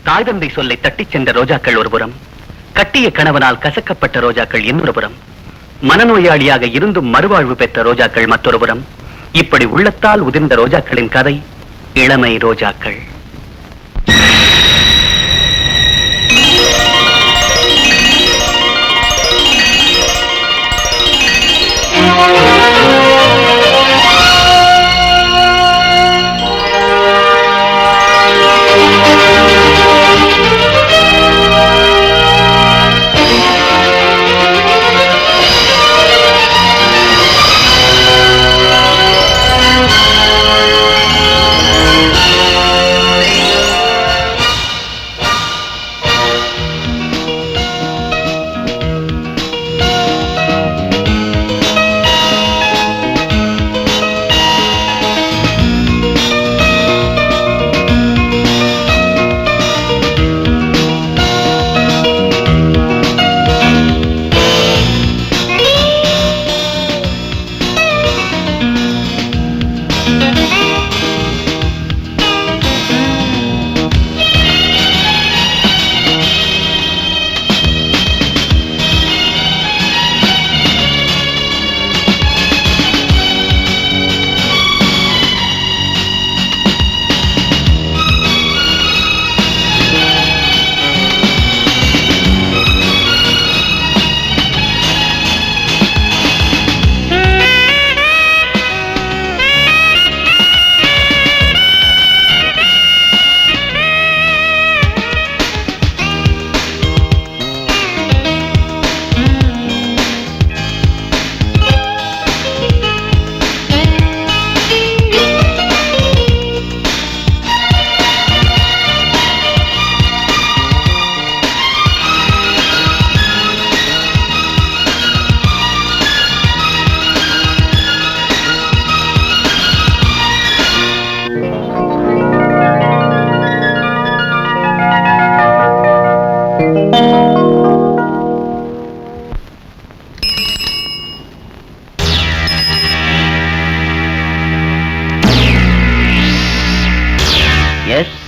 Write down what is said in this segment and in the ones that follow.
தாய் தந்தை சொல்லை தட்டிச் சென்ற ரோஜாக்கள் ஒருபுறம், கட்டிய கணவனால் கசக்கப்பட்ட ரோஜாக்கள் இன்னொரு புறம், மனநோயாளியாக இருந்தும் மறுவாழ்வு பெற்ற ரோஜாக்கள் மற்றொருபுறம். இப்படி உள்ளத்தால் உதிர்ந்த ரோஜாக்களின் கதை இளமை ரோஜாக்கள்.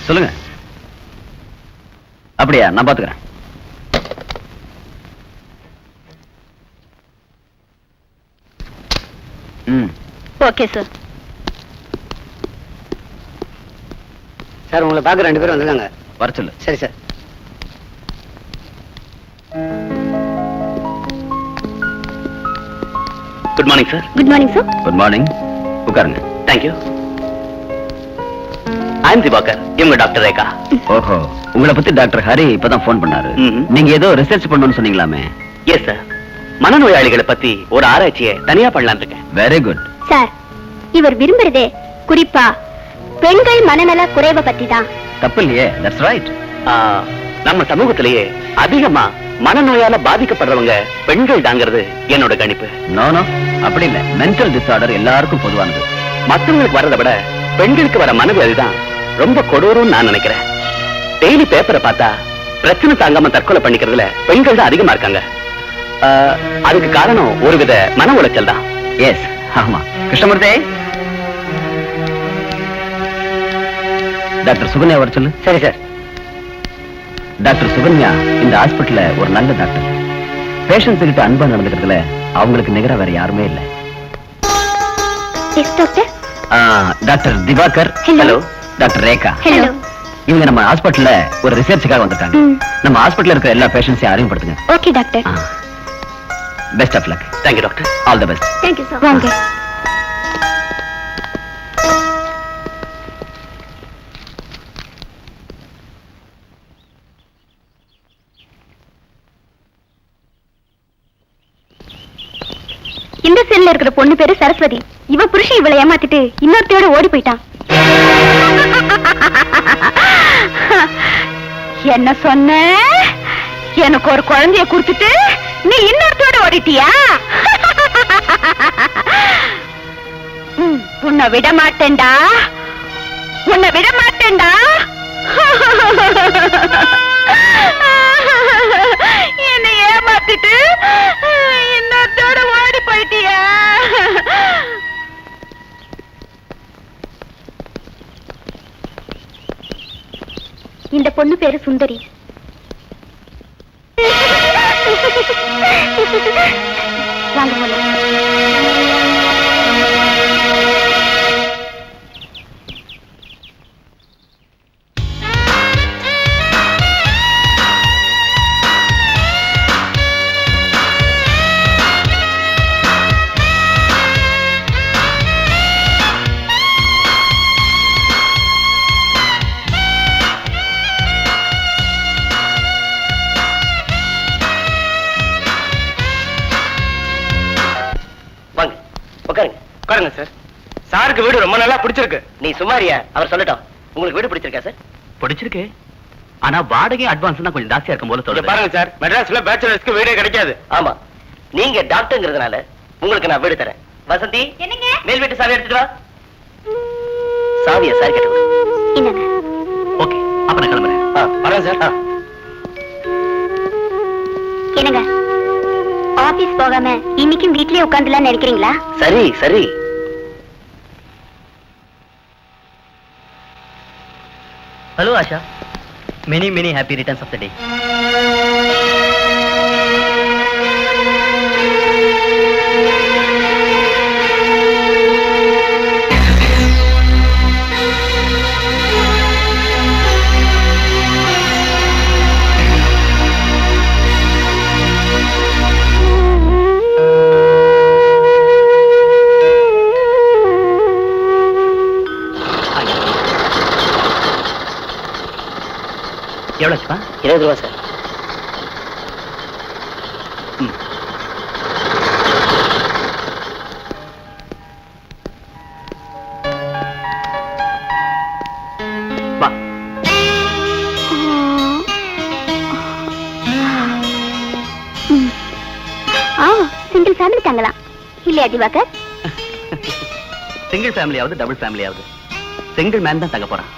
சொல்லுங்க. அப்படியா, நான் பாத்துக்கிறேன். Okay sir. சார் உங்களை பார்க்க 2 பேரும் வந்திருக்காங்க. வர சொல்லு. சரி sir. Good morning sir. Good morning sir. Good morning. உட்காருங்க. தேங்க்யூ. ஐம் திவாகர். இவங்க டாக்டர் ரேகா. ஓஹோ, உங்களை பத்தி டாக்டர் ஹரி இப்பதான் போன் பண்ணாரு. நீங்க ஏதோ ரிசர்ச் பண்ணணும்னு சொன்னீங்களாமே? Yes sir. மனநோயாளிகளை பத்தி ஒரு ஆராய்ச்சியை தனியா பண்ணலாம் இருக்கேன். Very good sir. இவர் விரும்புறதே குறிப்பா பெண்கள் மனநல குறைவை பத்தி தான். தப்பு இல்லையே. That's right. நம்ம சமூகத்திலேயே அதிகமா மனநோயால பாதிக்கப்படுறவங்க பெண்கள் தாங்கிறது என்னோட கணிப்பு. நோ நோ, அப்படி இல்ல. மென்டல் டிசார்டர் எல்லாருக்கும் பொதுவானது. மற்றவங்களுக்கு வரதை விட பெண்களுக்கு வர மனவியாதி தான் ரொம்ப கொடூரம்னு நான் நினைக்கிறேன். டெய்லி பேப்பரை பார்த்தா பிரச்சனை தாங்காம தற்கொலை பண்ணிக்கிறதுல பெண்கள் தான் அதிகமா இருக்காங்க. அதுக்கு காரணம் ஒருவித மன உளைச்சல் தான். எஸ், ஆமா. கிருஷ்ணமூர்த்தி, டாக்டர் சுகன்யா வர சொல்லு. சரி சார். டாக்டர் சுகன்யா இந்த ஹாஸ்பிட்டல்ல ஒரு நல்ல டாக்டர். பேஷண்ட்ஸ் கிட்ட அன்பா நடந்துக்கிறதுல அவங்களுக்கு நிகரா வேற யாருமே இல்லை. Doctor Diwakar. Hello. Doctor Rekha. Hello. இவங்க நம்ம ஹாஸ்பிட்டல்ல ஒரு ரிசர்ச்சுக்காக வந்திருக்காங்க. நம்ம ஹாஸ்பிட்டல்ல இருக்கிற எல்லா பேஷண்ட்ஸையும் அறிமுகப்படுத்துங்க. Okay doctor. Best of luck. Thank you doctor. All the best. Thank you sir. வாங்க. இந்த செல்ல இருக்கிற பொண்ணு பேரு சரஸ்வதி. இவ புருஷன் இவளை ஏமாத்திட்டு இன்னொருத்தையோட ஓடி போயிட்டான். என்ன சொன்ன? எனக்கு ஒரு குழந்தைய கொடுத்துட்டு நீ இன்னொருத்தோட ஓடிட்டியா? உன்னை விட மாட்டேன்டா, உன்னை விட மாட்டேன்டா. என்னை ஏமாத்திட்டு இன்னொருத்தோட ஓடி போயிட்டியா? இந்த பொண்ணு பேரு சுந்தரி. வாங்க போலாம். உட்காருங்க சார். சாருக்கு வீடு ரொம்ப நல்லா பிடிச்சிருக்கு. நீ சுமாரியா? அவர் சொல்லட்டும். உங்களுக்கு வீடு பிடிச்சிருக்கா சார்? பிடிச்சிருக்கு. ஆனா வாடகை அட்வான்ஸ் தான் கொஞ்சம் ஜாஸ்தியா இருக்கும் போல இங்க தோணுது. பாருங்க சார், மெட்ராஸ்ல பேச்சுலர்ஸ்க்கு வீடே கிடைக்காது. ஆமா, நீங்க டாக்டர்ங்கிறதுனால உங்களுக்கு நான் வீடு தரேன். வசந்தி, என்னங்க? மேல் வீட்டு சாவி எடுத்துட்டு வா. சாவியா சார் கேட்டு? என்னங்க? ஓகே, அப்ப நான் கிளம்புறேன். வரேன் சார். என்னங்க, ஆபீஸ் போகாம இன்னைக்கும் வீட்லயே உட்கார்ந்துலாம் நினைக்கிறீங்களா? சரி சரி. Hello Asha, many many happy returns of the day. எவ்வளோச்சுப்பா? 20 ரூபா சார். வா. சிங்கிள் ஃபேமிலி தங்கலாம் இல்லையா திவாகர்? சிங்கிள் ஃபேமிலியாவது டபுள் ஃபேமிலியாவது சிங்கிள் மேன் தான் தங்க போறான்.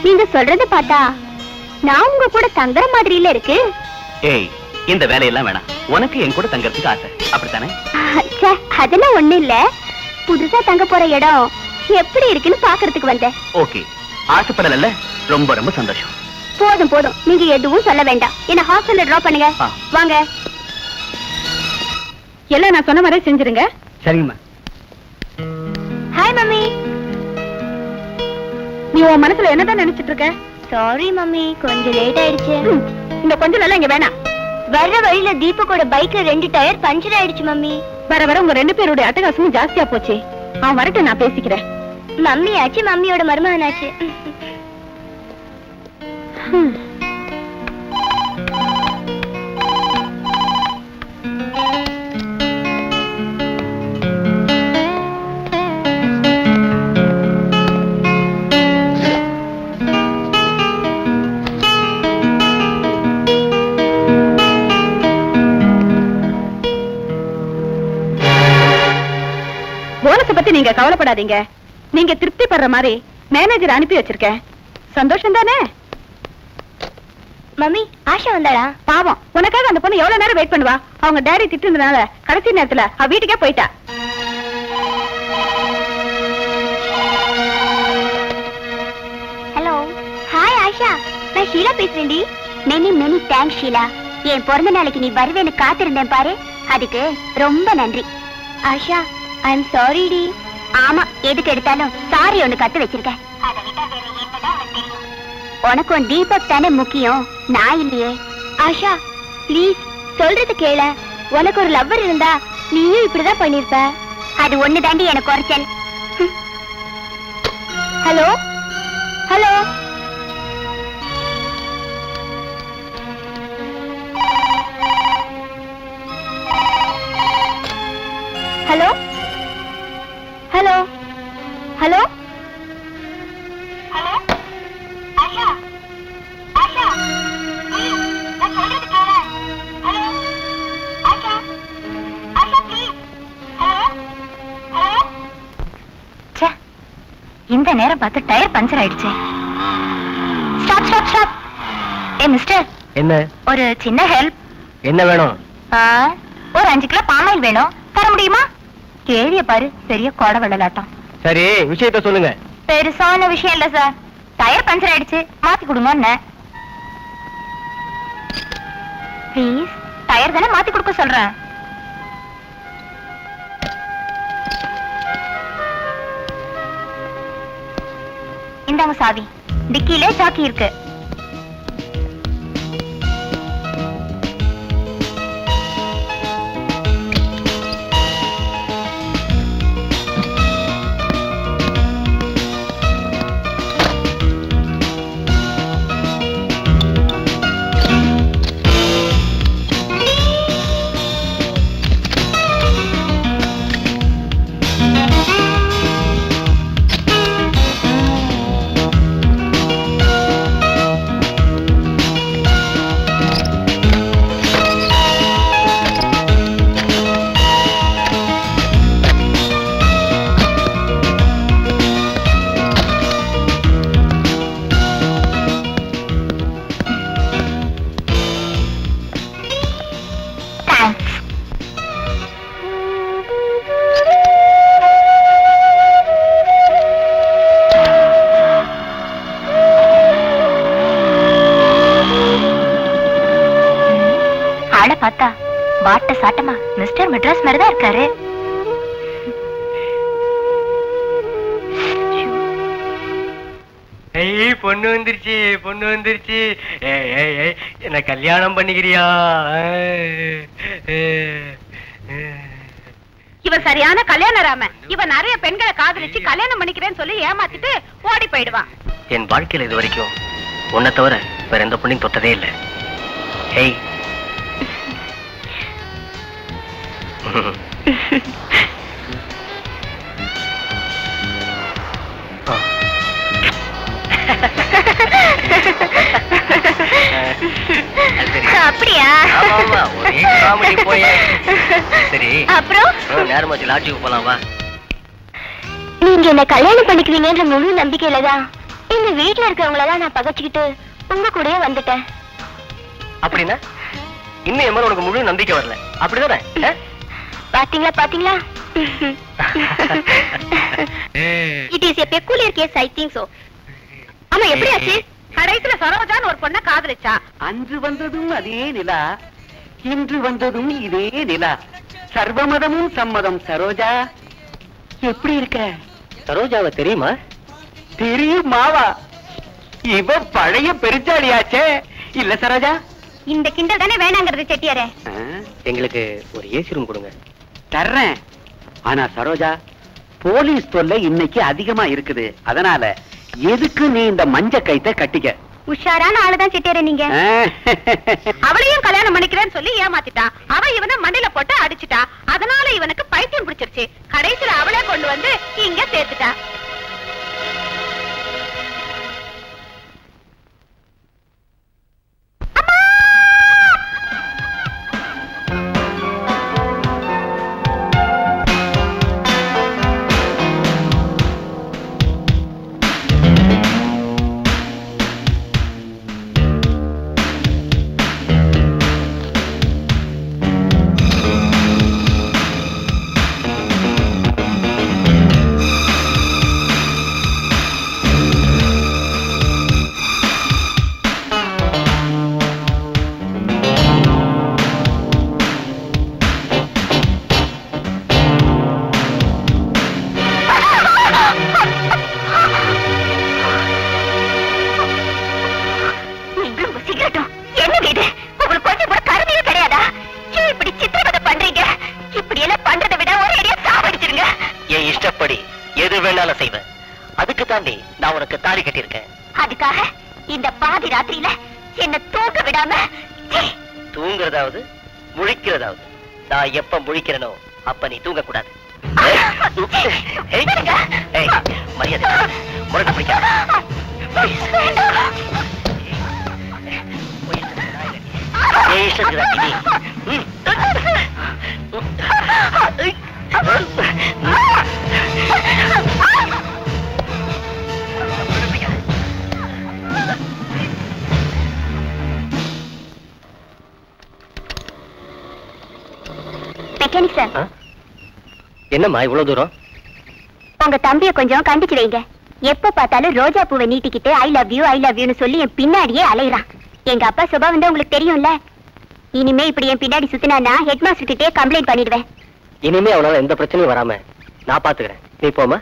நீங்க சொல்றத பார்த்தா நான் உங்க கூட தங்குற மாதிரி இல்ல இருக்கு. ஏய், இந்த வேலையெல்லாம் வேணாம். உனக்கு என் கூட தங்கறதுக்கு ஆசை, அப்படித்தானே? அதெல்லாம் ஒண்ணு இல்ல. புதுசா தங்க போற இடம் எப்படி இருக்குன்னு பாக்குறதுக்கு வந்தேன். ஓகே, ஆசைப்படல. ரொம்ப ரொம்ப சந்தோஷம். போதும் போதும், நீங்க எதுவும் சொல்ல வேண்டாம். என்ன ஹாஸ்டல்ல டிராப் பண்ணுங்க. வாங்க. எல்லாம் நான் சொன்ன மாதிரி செஞ்சிருங்க. சரிங்கம்மா. Hi mummy. நீ உன் மனசுல என்னதான் நினைச்சிட்டு இருக்க? சாரி மம்மி, கொஞ்சம் லேட் ஆயிடுச்சு. இந்த கொஞ்சம் எல்லாம் இங்க வேணாம். வர்ற வழியில தீபக்கோட பைக்ல 2 டயர் பஞ்சர் ஆயிடுச்சு மம்மி. வர வர உங்க 2 பேருடைய அட்டகாசமும் ஜாஸ்தியா போச்சு. அவன் வரட்டும், நான் பேசிக்கிறேன். மம்மி ஆச்சு, மம்மியோட மருமகனாச்சு. போனஸை பத்தி நீங்க கவலைப்படாதீங்க. நீங்க திருப்தி படுற மாதிரி மேனேஜர் அனுப்பி வச்சிருக்கேன். சந்தோஷம் தானே? மம்மி, ஆஷா வந்தாளா? பாவம், உனக்காக அந்த பொண்ணு எவ்வளவு நேரம் வெயிட் பண்ணுவா? அவங்க டாடி திட்டுனதுனால கடைசி நேரத்துல அவ வீட்டுக்கே போயிட்டா. ஹலோ, ஹாய் ஆஷா, நான் ஷீலா பேசுறேன்டி. Many many thanks Sheela. என் பிறந்த நாளைக்கு நீ வருவேன்னு காத்திருந்தேன் பாரு, அதுக்கு ரொம்ப நன்றி. ஆஷா, ஐ எம் சாரி டி. ஆமா, எதுக்கு எடுத்தாலும் சாரி ஒண்ணு கத்து வச்சிருக்கேன். உனக்கும் தீபக் தானே முக்கியம், நான் இல்லையே. ஆஷா ப்ளீஸ், சொல்றது கேள. உனக்கு ஒரு லவ்வர் இருந்தா நீயும் இப்படிதான் பண்ணிருப்ப. அது ஒண்ணு தாண்டி எனக்கு குறைச்சல். Hello hello, hello hello hello hello. Asha Asha, please, நான் சொல்றது கேளு. Hello Asha Asha, please. Hello hello. ச்சே, இந்த நேரம் பார்த்து டயர் பஞ்சர் ஆயிடுச்சு. Stop stop stop. ஏ மிஸ்டர். என்ன? ஒரு சின்ன ஹெல்ப். என்ன வேணும்? ஒரு 5 கிலோ பாமாயில் வேணும், தர முடியுமா? கேள்விய பாரு, பெரிய கோட வெள்ளலாட்டம். சரி, விஷயத்த சொல்லுங்க. பெருசான விஷயம் இல்ல சார். டயர் பஞ்சர் ஆயிடுச்சு, மாத்தி கொடுங்க. ப்ளீஸ், டயர் தானே மாத்தி கொடுக்க சொல்றேன். இந்தாங்க சாவி. டிக்கிலே சாக்கி இருக்கு. பார்த்தா பாட்ட சாட்டமா மிஸ்டர் மெட்ராஸ் மாதிரிதான் இருக்காரு. பொண்ணு வந்துருச்சு, பொண்ணு வந்துருச்சு. என்ன கல்யாணம் பண்ணிக்கிறியா? இவன் சரியான கல்யாணராம. இவன் நிறைய பெண்களை காதலிச்சு கல்யாணம் பண்ணிக்கிறேன்னு சொல்லி ஏமாத்திட்டு ஓடி போயிடுவான். என் வாழ்க்கையில இது வரைக்கும் உன்னை தவிர வேற எந்த பொண்ணையும் தொட்டதே இல்லை. ஹேய், அப்படியா? சரி, அப்புறம் நேரமாச்சு, லாட்ஜுக்கு போலாம் வா. நீங்க என்ன கல்யாணம் பண்ணிக்குவீங்கன்ற முழு நம்பிக்கையிலதான் இந்த வீட்டுல இருக்கிறவங்களதான் நான் பகச்சுக்கிட்டு உங்க கூடயே வந்துட்டேன். அப்படின்னா இன்னும் என் மேல உனக்கு முழு நம்பிக்கை வரல, அப்படிதானே? பாத்தீங்களா பாத்தீங்களா? It is a peculiar case, I think so. ஆமா, எப்படி ஆச்சு? கடைசில சரோஜான்னு ஒரு பொண்ண காதலிச்சா. அன்று வந்ததும் அதே நிலா, இன்று வந்ததும் இதே நிலா, சர்வமதமும் சம்மதம். சரோஜா எப்படி இருக்க? சரோஜாவை தெரியுமா? தெரியுமாவா? இவ பழைய பெருச்சாளியாச்சே. இல்ல சரோஜா, இந்த கிண்டல் தானே வேணாங்கிறது செட்டியாரே. எங்களுக்கு ஒரு ஏசி ரூம் கொடுங்க. தர்றேன். ஆனா சரோஜா, போலீஸ் தொல்லை இன்னைக்கு அதிகமா இருக்குது. அதனால எதுக்கு நீ இந்த மஞ்ச கைத்தை கட்டிக்க. உஷாரான ஆளுதான் செட்டியாரே நீங்க. அவளையும் கல்யாணம் பண்ணிக்கிறேன்னு சொல்லி ஏமாத்திட்டான். அவ இவனை மண்ணில போட்டு அடிச்சுட்டா. அதனால இவனுக்கு பைத்தியம் பிடிச்சிருச்சு. கடைசியில அவளே கொண்டு வந்து இங்க சேர்த்துட்டா. அதுக்கு தாண்டி நான் உனக்கு தாலி கட்டியிருக்கேன். அதுக்காக இந்த பாதி ராத்திரியில என்ன தூங்க விடாம? தூங்குறதாவது முழிக்கிறதாவது, நான் எப்ப முழிக்கிறனோ அப்ப நீ தூங்க கூடாது. மரியாதை முரட்ட பிடிக்காத. மெக்கானிக் சார், என்னம்மா இவ்வளவு தூரம்? உங்க தம்பிய கொஞ்சம் கண்டிச்சு வைங்க. எப்ப பார்த்தாலும் ரோஜா பூவை நீட்டிக்கிட்டு ஐ லவ் யூன்னு சொல்லி என் பின்னாடியே அலையறான். எங்க அப்பா சுபாவம் வந்து உங்களுக்கு தெரியும்ல. இனிமே இப்படி என் பின்னாடி சுத்தினா ஹெட் மாஸ்டர் கிட்டே கம்ப்ளைண்ட் பண்ணிடுவேன். இனிமே அவனால எந்த பிரச்சனையும் வராம நான் பாத்துக்கிறேன். நீ போமா.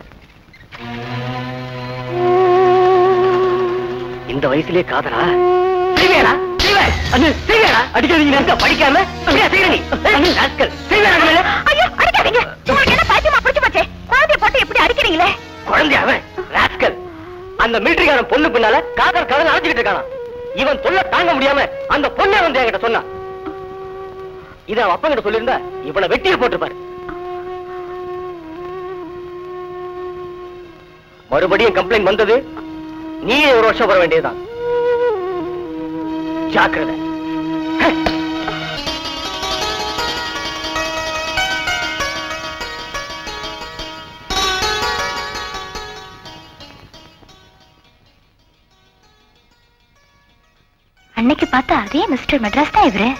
இந்த வயசுலயே காதலா? அடிக்காதீங்க. படிக்காம குழந்தையாவன் ராஸ்கல். அந்த மிலிட்டரிக்காரன் பொண்ணு பின்னால காதல் காதல் அழைச்சிக்கிட்டு இருக்கானா. இவன் தொல்லை தாங்க முடியாம அந்த பொண்ணை வந்து என்கிட்ட சொன்னான். இத அவன் அப்பா கிட்ட சொல்லியிருந்தா இவனை வெட்டியை போட்டுப்பாரு. மறுபடியும் கம்ப்ளைண்ட் வந்தது, நீயே 1 வருஷம் வர வேண்டியதுதான். ஜாக்கிரதை. அன்னைக்கு பார்த்தா அதே மிஸ்டர் மெட்ராஸ் தான் இவரு.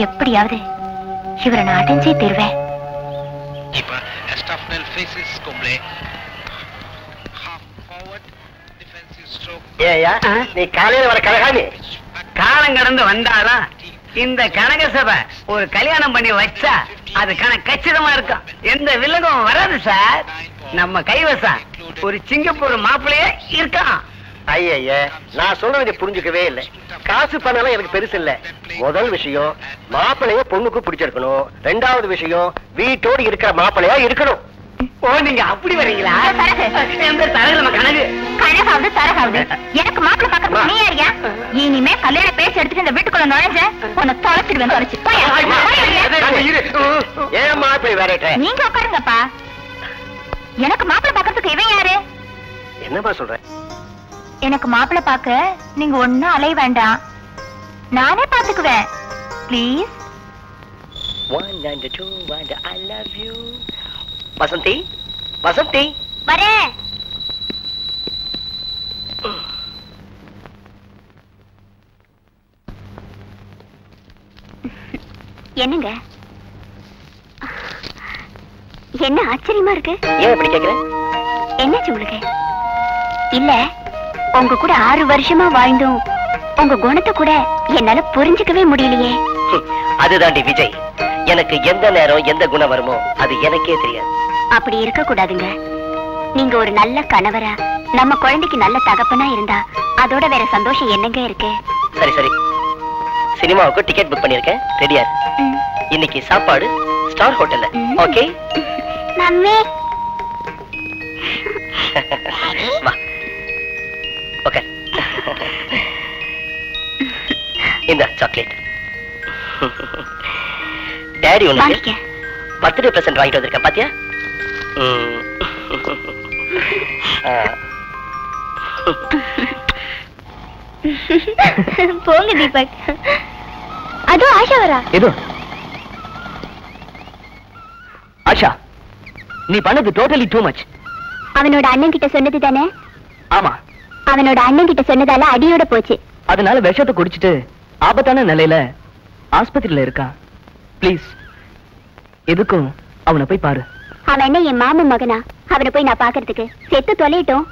எப்படியாவது இவரை நான் அடைஞ்சே தருவேன். நீ காலையில வர கழகாமி காலம் கடந்து வந்தாலும் இந்த கனக சபை ஒரு கல்யாணம் பண்ணி வச்சா அது கச்சிதமா இருக்கும். எந்த வில்லகம் வராது சார். நம்ம கைவசம் ஒரு சிங்கப்பூர் மாப்பிள்ளையே இருக்கான். ஐய, நான் சொல்றதை புரிஞ்சுக்கவே இல்லை. காசு பண்ணலாம் எனக்கு பெருசு இல்ல. முதல் விஷயம் மாப்பிள்ளைய பொண்ணுக்கு பிடிச்சிருக்கணும். 2வது விஷயம் வீட்டோடு இருக்கிற மாப்பிள்ளையா இருக்கணும். ஓ, நீங்க அப்படி வரீங்களா? எனக்கு மாப்பிள்ளை பார்க்க நீ யாரியா? இனிமே கல்யாண பேச்சு எடுத்துட்டு இந்த வீட்டுக்குள்ள நுழைஞ்ச உன்னை தொலைச்சிடுவேன். ஏன் மாப்பிள்ளை வேற? நீங்க உட்காருங்கப்பா. எனக்கு மாப்பிள்ளை பார்க்கறதுக்கு இவன் யாரு? என்னப்பா சொல்ற? எனக்கு மாப்பிள்ளை பார்க்க நீங்க ஒண்ணும் அலைய வேண்டாம், நானே பாத்துக்குவேன். Please. 1 and 2 and I love you. Vasanthi, Vasanthi வரேன். என்னங்க, என்ன ஆச்சரியமா இருக்கு? ஏன் இப்படி கேக்குற? என்னாச்சு உங்களுக்கு? இல்ல, உங்க கூட 6 வருஷமா வாழ்ந்தும் உங்க குணத்தை கூட என்னால புரிஞ்சுக்கவே முடியலையே. அதுதாண்டி விஜய், எனக்கு எந்த நேரம் எந்த குணம் வருமோ அது எனக்கே தெரியாது. அப்படி இருக்க கூடாதுங்க. நீங்க ஒரு நல்ல கணவரா, நம்ம குழந்தைக்கு நல்ல தகப்பனா இருந்தா அதோட வேற சந்தோஷம் என்னங்க இருக்கு? சரி சரி, சினிமாவுக்கு டிக்கெட் புக் பண்ணிருக்கேன், ரெடியா? இன்னைக்கு சாப்பாடு ஸ்டார் ஹோட்டல்ல. Okay mummy. வா, ஓகே. இந்த சாக்லேட் டாடி உனக்கு பர்த்டே பிரசன்ட் வாங்கிட்டு வந்திருக்கேன், பாத்தியா? போங்க தீபக். அதோ ஆஷா வரா. எது ஆஷா? நீ பண்ணது டோட்டலி டூ மச். அவனோட அண்ணன் கிட்ட சொன்னது தானே? ஆமா, அவனோட அண்ணன் கிட்ட சொன்னதால அடியோட போச்சு. அதனால விஷத்தை குடிச்சிட்டு ஆபத்தான நிலையில ஆஸ்பத்திரியில இருக்கான். ப்ளீஸ், எதுக்கும் அவனை போய் பாரு. அவன் என்ன என் மாமன் மகனா? அவனை போய் நான் பாக்குறதுக்கு? செத்து தொலையிட்டோம்.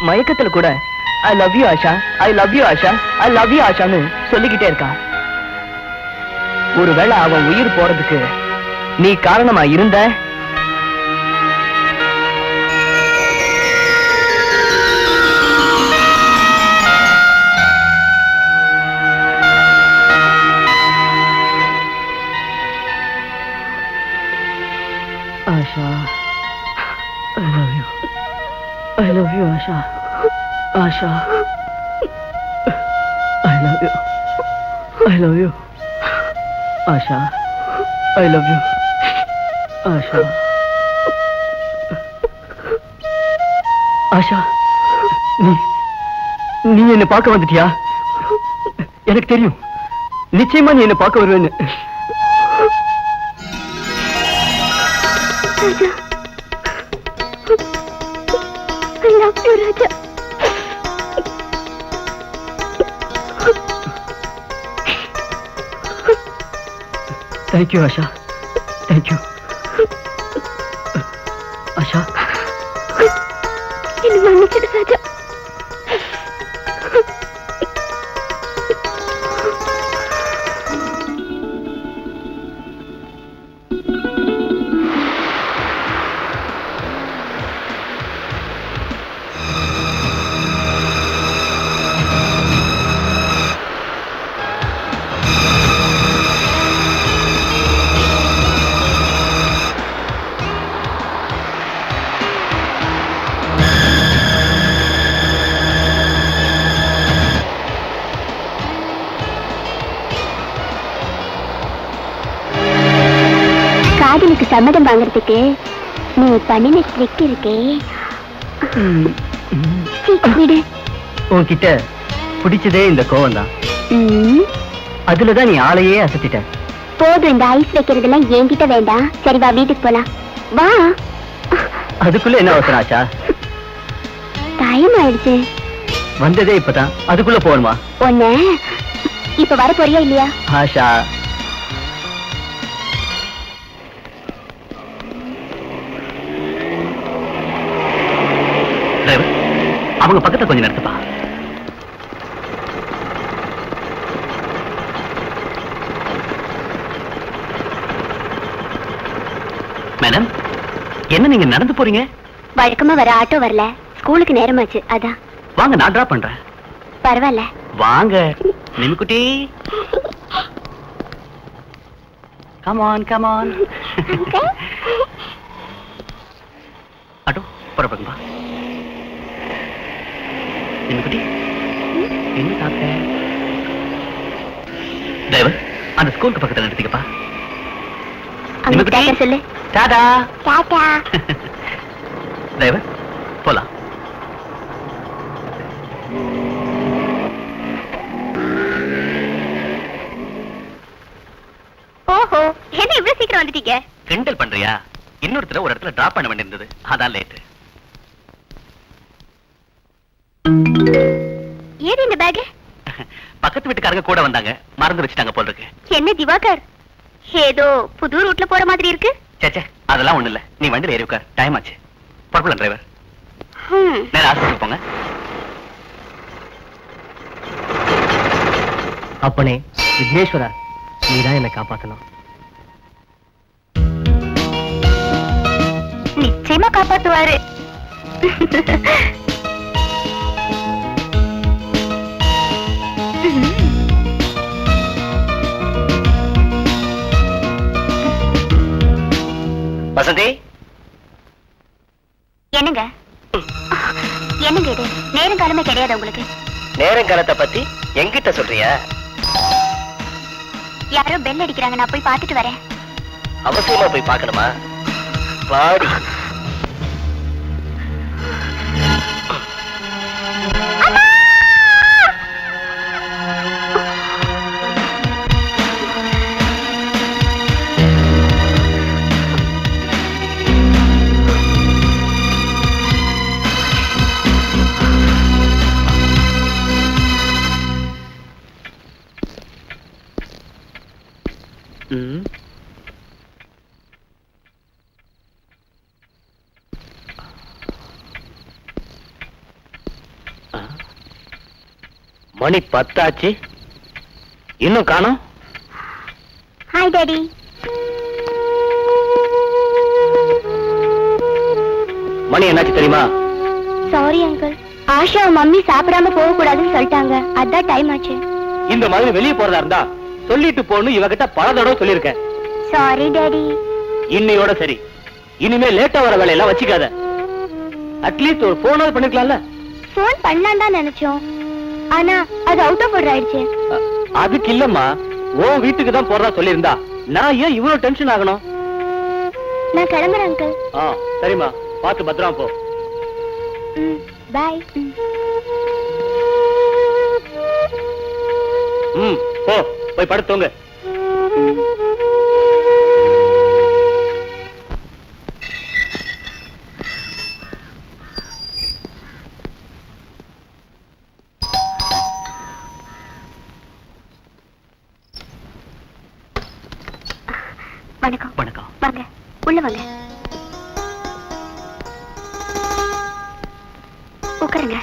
மயக்கத்துல கூட I love you Asha, I love you Asha, I love you ஆஷான்னு சொல்லிக்கிட்டே இருக்கான். ஒருவேளை அவன் உயிர் போறதுக்கு நீ காரணமா இருந்த I love you. Asha, I love you. Asha. Asha, நீ என்ன பார்க்க வந்துட்டியா? எனக்கு தெரியும், நிச்சயமா நீ என்ன பார்க்க வருவேன்னு. ராஜா, I love you, Raja. Thank you, Asha. Thank you. Asha. என்ன மன்னிச்சிடு ராஜா. காதலுக்கு சம்மதம் வாங்குறதுக்கு நீ பண்ணின ட்ரிக் இருக்கே. விடு. உன்கிட்ட பிடிச்சதே இந்த கோவம் தான். அதுலதான் நீ ஆளையே அசத்திட்ட. போதும், இந்த ஐஸ் வைக்கிறதெல்லாம் என்கிட்ட வேண்டாம். சரி வா, வீட்டுக்கு போலாம். வா. அதுக்குள்ள என்ன அவசரம் ஆச்சா? டைம் ஆயிடுச்சு. வந்ததே இப்பதான், அதுக்குள்ள போகணுமா? ஒண்ணு இப்ப வர போறியா இல்லையா? ஆஷா, அவங்க பக்கத்துல கொஞ்சம் நிறுத்துப்பா. மேடம், என்ன நீங்க நடந்து போறீங்க? வழக்கமா வர ஆட்டோ வரல, ஸ்கூலுக்கு நேரமாச்சு, அதான். வாங்க, நான் டிராப் பண்றேன். பரவாயில்ல, வாங்க. நிமிக்குட்டி, come on come on. Auto புறப்படுங்கப்பா. நிமிக்குட்டி, என்ன சாப்பிட்ட? டிரைவர், அந்த ஸ்கூலுக்கு பக்கத்துல நிறுத்திக்கப்பா. அங்க டாடா சொல்லு. டாடா. டாடா. டிரைவர், போலாம். ஓஹோ, என்ன இவ்வளவு சீக்கிரம் வந்துட்டீங்க? கிண்டல் பண்றியா? இன்னொருத்தர ஒரு இடத்துல டிராப் பண்ண வேண்டியிருந்தது, அதான் லேட். ஏது இந்த பேக்? பக்கத்து வீட்டுக்காரங்க கூட வந்தாங்க, மறந்து வச்சுட்டாங்க போல இருக்கு. என்ன திவாகர், ஏதோ புது ரூட்ல போற மாதிரி இருக்கு. சேச்சே, அதெல்லாம் ஒண்ணு இல்ல. நீ வண்டியில ஏறி உட்கார், டைம் ஆச்சு. புறப்படலாம் டிரைவர். நேரா ஆஸ்பத்திரிக்கு போங்க. அப்பனே விக்னேஸ்வரா, நீதான் என்னை காப்பாத்தணும். நிச்சயமா காப்பாத்துவாரு. வசந்தி, என்னங்க என்னங்க இது? நேரம் காலமே கிடையாது உங்களுக்கு? நேரங்காலத்தை பத்தி எங்கிட்ட சொல்றியா? யாரோ பெல் அடிக்கிறாங்க, நான் போய் பார்த்துட்டு வரேன். அவசியமா போய் பார்க்கணுமா? பாடி. மணி 10 ஆச்சு, இன்னும் காணோம். Hi daddy. மணி என்னாச்சு தெரியுமா? சாரி அங்கிள், ஆஷா மம்மி சாப்பிடாம போக கூடாதுன்னு சொல்லிட்டாங்க, அதான் டைம் ஆச்சு. இந்த மாதிரி வெளியே போறதா இருந்தா சொல்லிட்டு போன்னு இவகிட்ட பல தடவை சொல்லிருக்கேன். Sorry daddy. இன்னையோட சரி, இனிமே லேட்டா வர வேலையெல்லாம் வச்சுக்காத. அட்லீஸ்ட் ஒரு போனாவது பண்ணிருக்கலாம்ல. போன் பண்ணலாம் தான் நினைச்சோம், ஆனா அது அவுட் ஆஃப் ஆர்டர் ஆயிடுச்சு. அதுக்கு இல்லம்மா, உன் வீட்டுக்கு தான் போறதா சொல்லியிருந்தா நான் ஏன் இவ்வளவு டென்ஷன் ஆகணும்? நான் கிளம்புறேன் அங்கிள். சரிம்மா, பார்த்து பத்திரமா போ. பாய். போ, போய் படுத்துங்க. வணக்கம். வணக்கம். வாங்க, உள்ள வாங்க. உட்காருங்க.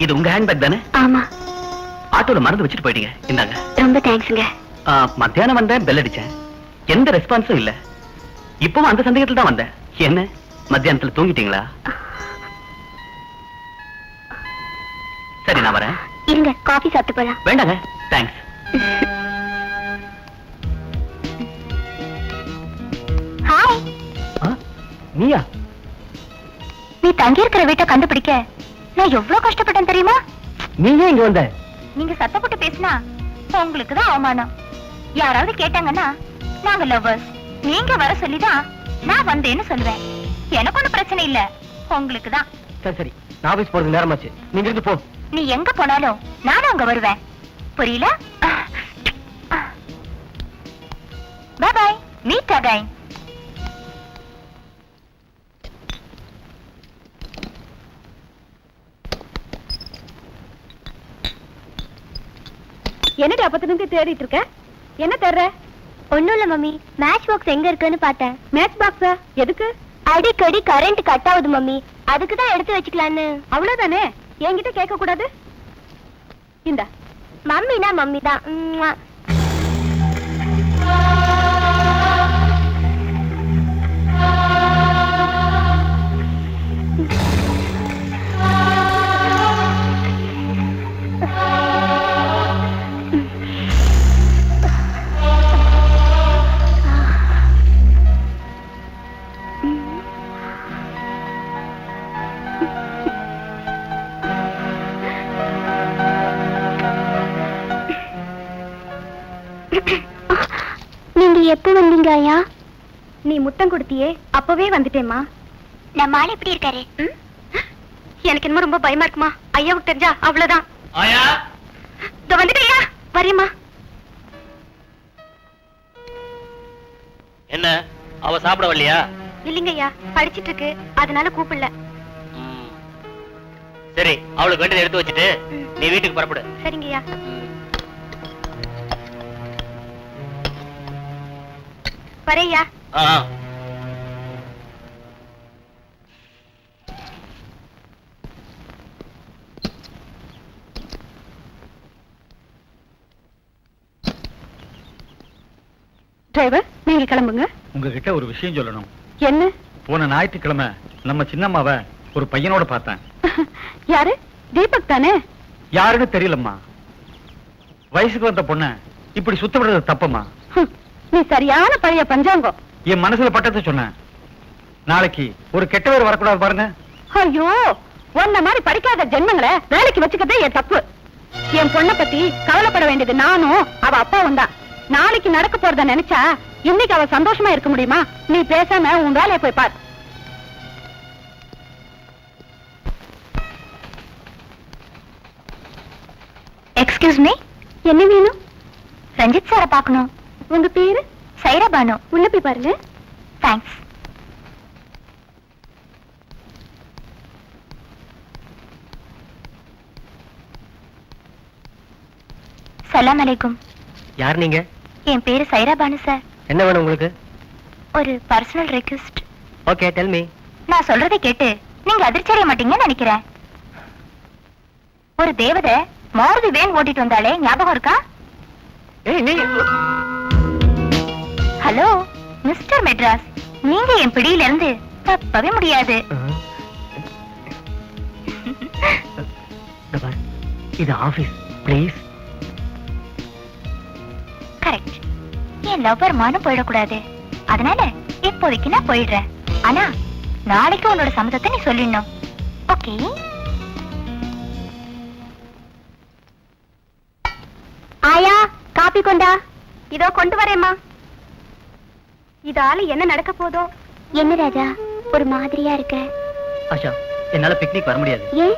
இது உங்க ஹேண்ட்பேக் தானே? ஆமா. ஆட்டோல மறந்து வச்சுட்டு போயிட்டீங்க. இந்தாங்க. ரொம்ப தேங்க்ஸ்ங்க. மத்தியானம் வந்தேன், பெல் அடிச்சேன், எந்த ரெஸ்பான்ஸும் இல்ல. இப்பவும் அந்த சந்தேகத்துல தான் வந்தேன். என்ன மத்தியானத்துல தூங்கிட்டீங்களா? சரி, நான் வரேன். இருங்க, காஃபி சாப்பிட்டு போலாம். வேண்டாங்க, தேங்க்ஸ். ஹாய். நீயா? நீ தங்கி இருக்கிற வீட்டை கண்டுபிடிக்க நான் எவ்வளவு கஷ்டப்பட்டேன் தெரியுமா? நீங்க இங்க வந்த? நீங்க சத்தப்பட்டு பேசினா உங்களுக்கு தான் அவமானம். யாராவது கேட்டாங்கன்னா நாங்க லவ்வர்ஸ், நீங்க வர சொல்லிதான் நான் வந்தேன்னு சொல்லுவேன். எனக்கு ஒண்ணும் பிரச்சனை இல்ல, உங்களுக்கு தான். சரி சரி, நான் ஆபீஸ் போறது நேரமாச்சு, நீங்க இருந்து போ. நீ எங்க போனாலும் நானும் அங்க வருவேன், புரியல? Bye bye, meet again. என்னடி அப்பத்துல இருந்து தேடிட்டு இருக்க? என்ன தேடுற? ஒண்ணும் இல்ல மம்மி, மேட்ச் பாக்ஸ் எங்க இருக்குன்னு பார்த்தேன். மேட்ச் பாக்ஸா? எதுக்கு? அடிக்கடி கரண்ட் கட் ஆகுது மம்மி, அதுக்கு தான் எடுத்து வச்சுக்கலான்னு. அவ்வளவுதானே, என்கிட்ட கேட்க கூடாது. இந்த மம்மினா மம்மி தான். நீங்க எப்ப வந்தீங்க ஐயா? நீ முத்தம் கொடுத்தியே, அப்பவே வந்துட்டேம்மா. நம்ம ஆள் எப்படி இருக்காரு? எனக்கு என்னமோ ரொம்ப பயமா இருக்குமா. ஐயாவுக்கு தெரிஞ்சா அவ்வளவுதான். வந்துட்டேயா, வரியம்மா. என்ன, அவ சாப்பிட வரலையா? இல்லைங்க ஐயா, படிச்சிட்டு இருக்கு, அதனால கூப்பிடல. சரி, அவளுக்கு வேண்டியதை எடுத்து வச்சுட்டு நீ வீட்டுக்கு புறப்படு. சரிங்க ஐயா. வரையா? டிரைவர், நீங்க கிளம்புங்க. உங்ககிட்ட ஒரு விஷயம் சொல்லணும். என்ன? போன ஞாயிற்றுக்கிழமை நம்ம சின்னம்மாவை ஒரு பையனோட பார்த்தேன். யாரு? தீபக் தானே? யாருன்னு தெரியலம்மா. வயசுக்கு வந்த பொண்ண இப்படி சுத்த விடுறது தப்பம்மா. நீ சரியான பழைய பஞ்சாங்கம். என் மனசுல பட்டத்தை சொன்னேன். நாளைக்கு ஒரு கெட்ட பேர் வரக்கூடாது பாருங்க. ஐயோ, உன்ன மாதிரி படிக்காத ஜென்மங்களை வேலைக்கு வச்சுக்கதே என் தப்பு. என் பொண்ணை பத்தி கவலைப்பட வேண்டியது நானும் அவ அப்பாவும் தான். நாளைக்கு நடக்க போறத நினைச்சா இன்னைக்கு அவ சந்தோஷமா இருக்க முடியுமா? நீ பேசாம உன் வேலையை போய் பார். எக்ஸ்கியூஸ் மீ, என்ன வேணும்? ரஞ்சித் சாரை பார்க்கணும். உங்க பேரு? சைரா பானு. உள்ள போய் பாருங்க. தேங்க்ஸ். சலாம் அலைக்கும். யார் நீங்க? என் பேரு சைரா பானு சார். என்ன வேணும் உங்களுக்கு? ஒரு personal request. Okay, tell me. நான் சொல்றதை கேட்டு நீங்க அதிர்ச்சி அடைய மாட்டீங்கன்னு நினைக்கிறேன். ஒரு தேவதை மாருதி வேன் ஓட்டிட்டு வந்தாலே ஞாபகம் இருக்கா? ஹலோ மிஸ்டர் மெட்ராஸ், நீங்க என் பிடியில இருந்து தப்பவே முடியாது. இது office, please. Correct. N lover மானம் போயிடக்கூடாது, அதனால இப்போதைக்கு நான் போயிடுறேன். ஆனா நாளைக்கு உன்னோட சம்மதத்தை நீ சொல்லிடணும். ஓகே? கொண்டா. இதோ கொண்டு வரேம்மா. இதால என்ன நடக்க போதோ? என்ன ராஜா ஒரு மாதிரியா இருக்க? ஆஷா, என்னால பிக்னிக் வர முடியாது. ஏன்?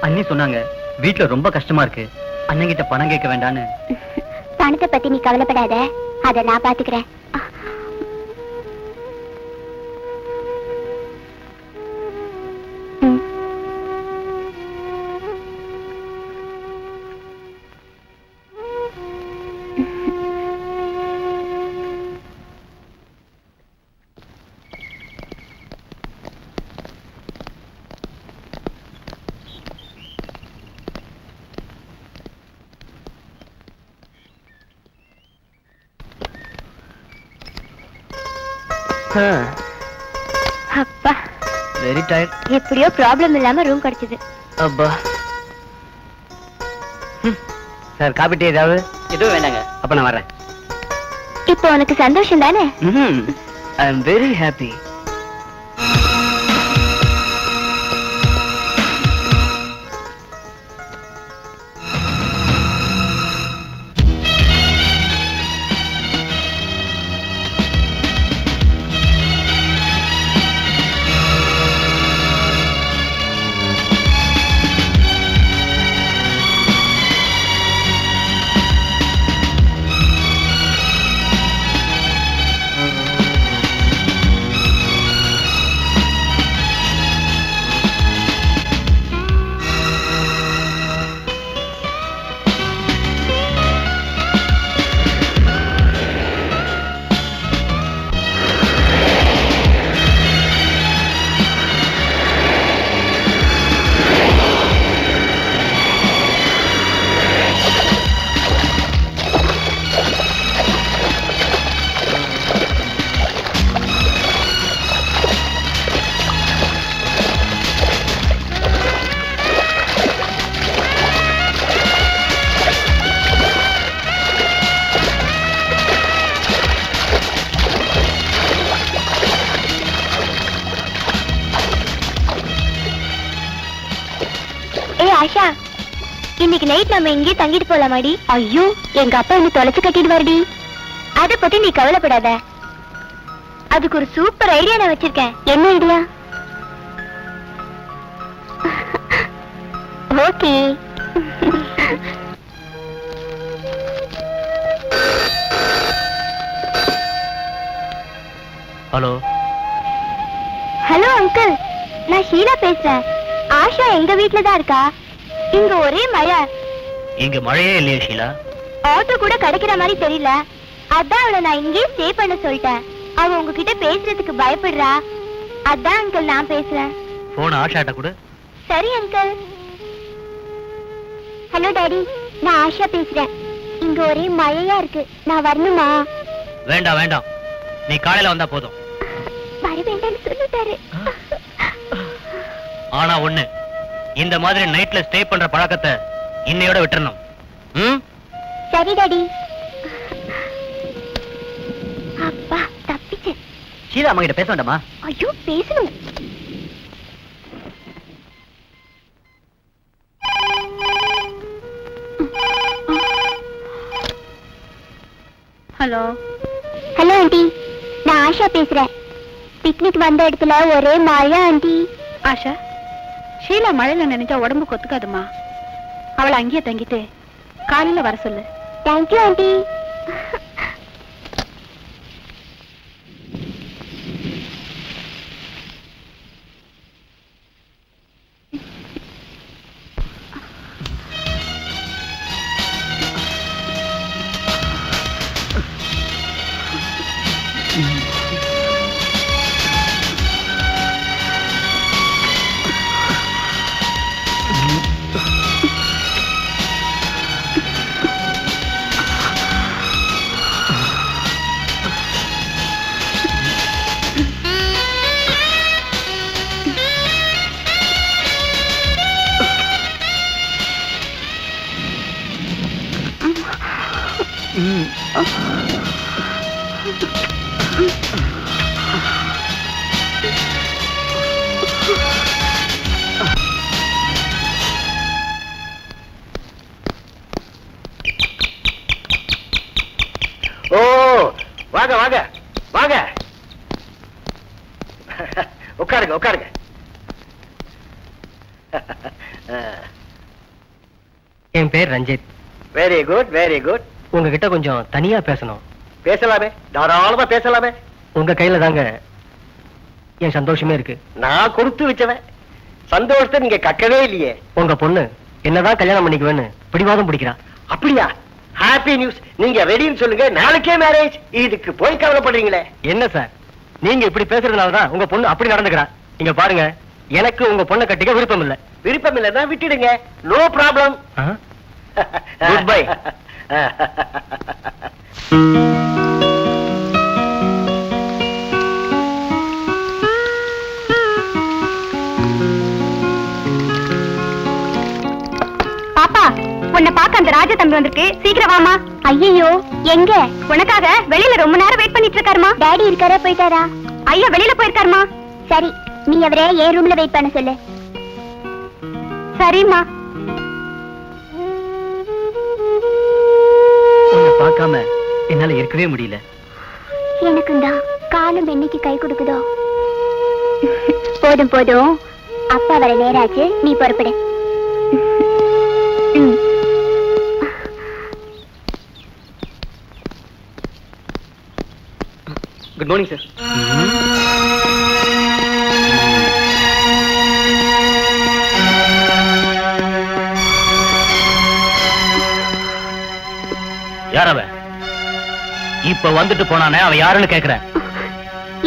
அண்ணி சொன்னாங்க வீட்டுல ரொம்ப கஷ்டமா இருக்கு, அண்ணங்கிட்ட பணம் கேட்க வேண்டான்னு. பணத்தை பத்தி நீ கவலைப்படாத, அத நான் பாத்துக்கிறேன். அப்பா வெரி டயர்ட். எப்படியோ ப்ராப்ளம் இல்லாம ரூம் கிடைச்சது. அப்பா. சார் காபி டீ ஏதாவது? எதுவும் வேண்டாங்க. அப்ப நான் வரேன். இப்போ உனக்கு சந்தோஷம் தானே? ஐ அம் வெரி ஹாப்பி. ஆஷா, இன்னைக்கு நைட் நம்ம இங்கே தங்கிட்டு போலாமாடி? ஐயோ, எங்க அப்பா என்ன தொலைச்சு கட்டிட்டு வருடி. அத பத்தி நீ கவலைப்படாத, அதுக்கு ஒரு சூப்பர் ஐடியா நான் வச்சிருக்கேன். என்ன idea? Okay. Hello. Hello uncle, நான் ஷீலா பேசுறேன். ஆஷா எங்க வீட்ல தான் இருக்கா. இங்க ஒரே மழை. இங்க மழையே இல்லையே ஷீலா. ஆட்டோ கூட கிடைக்கிற மாதிரி தெரியல. அதான் அவளை நான் இங்கே ஸ்டே பண்ண சொல்லிட்டேன். அவ உங்ககிட்ட பேசுறதுக்கு பயப்படுறா. அதான் அங்கிள் நான் பேசுறேன். போன் ஆஷாட்ட கூட. சரி அங்கிள். ஹலோ டாடி, நான் ஆஷா பேசுறேன். இங்க ஒரே மழையா இருக்கு, நான் வரணுமா? வேண்டாம் வேண்டாம், நீ காலையில வந்தா போதும். வர வேண்டாம்னு சொல்லிட்டாரு. ஆனா ஒண்ணு, இந்த மாதிரி நைட்ல ஸ்டே பண்ற பழக்கத்தை இன்னையோட விட்டுறணும். சரி டாடி. அப்பா தப்பிச்சு. ஷீலா அம்மா கிட்ட பேச வேண்டாமா? ஐயோ பேசணும். ஹலோ. ஹலோ ஆண்டி, நான் ஆஷா பேசுறேன். பிக்னிக் வந்த இடத்துல ஒரே மழை ஆண்டி. ஆஷா, ஷீலா மழையில நினைச்சா உடம்பு கொத்துக்காதுமா. அவளை அங்கேயே தங்கிட்டு காலையில வர சொல்லு. Thank you aunty. ஓ வாங்க வாங்க வாங்க உட்காருங்க உட்காருங்க. என் பேர் Ranjith. Very good very good. உங்ககிட்ட கொஞ்சம் தனியா பேசணும். பேசலாமே, தாராளமா பேசலாமே. உங்க கையில தாங்க என் சந்தோஷமே இருக்கு. நான் கொடுத்து வச்சவன் சந்தோஷத்தை நீங்க கக்கவே இல்லையே. உங்க பொண்ணு என்னதான் கல்யாணம் பண்ணிக்குவேன்னு பிடிவாதம் பிடிக்கிறா. அப்படியா? Happy news. நீங்க ரெடின்னு சொல்லுங்க, நாளைக்கே மேரேஜ். இதுக்கு போய் கவலைப்படுறீங்களே. என்ன சார் நீங்க இப்படி பேசுறதுனாலதான் உங்க பொண்ணு அப்படி நடந்துக்கிறா. இங்க பாருங்க, எனக்கு உங்க பொண்ணை கட்டிக்க விருப்பம் இல்ல. விருப்பம் இல்லைன்னா விட்டுடுங்க, நோ ப்ராப்ளம். Good bye. பாப்பா, உன்னை பார்க்க அந்த ராஜ தம்பி வந்திருக்கு, சீக்கிரம் வாமா. ஐயோ, எங்க? உனக்காக வெளியில ரொம்ப நேரம் வெயிட் பண்ணிட்டு இருக்காருமா. டாடி இருக்காரா, போயிட்டாரா? ஐயா வெளியில போயிருக்காருமா. சரி, நீ அவரே என் ரூம்ல வெயிட் பண்ண சொல்லு. சரிம்மா. உன்னை பார்க்காம என்னால இருக்கவே முடியல. எனக்கும் தான் காலம் என்னைக்கு கை கொடுக்குதோ. போதும் போதும், அப்பா வர நேராச்சு, நீ புறப்படு. Good morning sir. யார் அவன்? இப்ப வந்துட்டு போனானே, அவன் யாருன்னு கேக்குறேன்.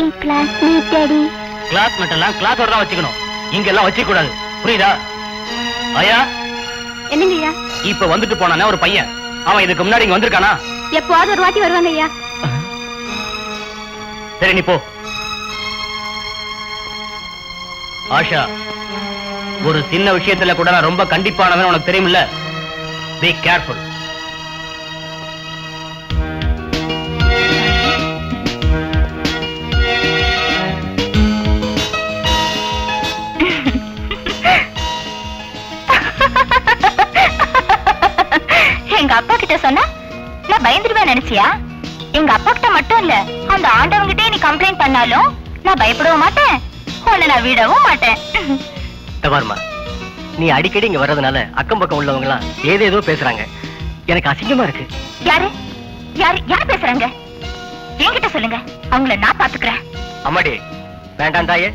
என் கிளாஸ்மேட் டாடி. கிளாஸ்மேட் எல்லாம் கிளாஸோட தான் வச்சுக்கணும், இங்க எல்லாம் வச்சுக்க கூடாது, புரியுதா? ஐயா, என்னங்க ஐயா? இப்ப வந்துட்டு போனானே ஒரு பையன், அவன் இதுக்கு முன்னாடி இங்க வந்திருக்கானா? எப்போது ஒரு வாட்டி வருவாங்க ஐயா. சரி, நீ போ. ஆஷா, ஒரு சின்ன விஷயத்துல கூட நான் ரொம்ப கண்டிப்பானவன், உனக்கு தெரியுமில்ல? Be careful. எங்க அப்பா கிட்ட சொன்னா நான் பயந்துருவேன் நினைச்சியா? எங்க அப்பா கிட்ட மட்டும் இல்ல, அந்த ஆண்டவங்கிட்டே நீ கம்ப்ளைண்ட் பண்ணாலும் நான் பயப்படவும் மாட்டேன், உன்னை நான் விடவும் மாட்டேன். தவார்மா, நீ அடிக்கடி இங்க வர்றதுனால அக்கம் பக்கம் உள்ளவங்க எல்லாம் ஏதேதோ பேசுறாங்க. எனக்கு அசிங்கமா இருக்கு. யாரு யாரு யாரு பேசுறாங்க? என்கிட்ட சொல்லுங்க, அவங்கள நான் பாத்துக்கிறேன். அம்மாடி, வேண்டாம் தாயே,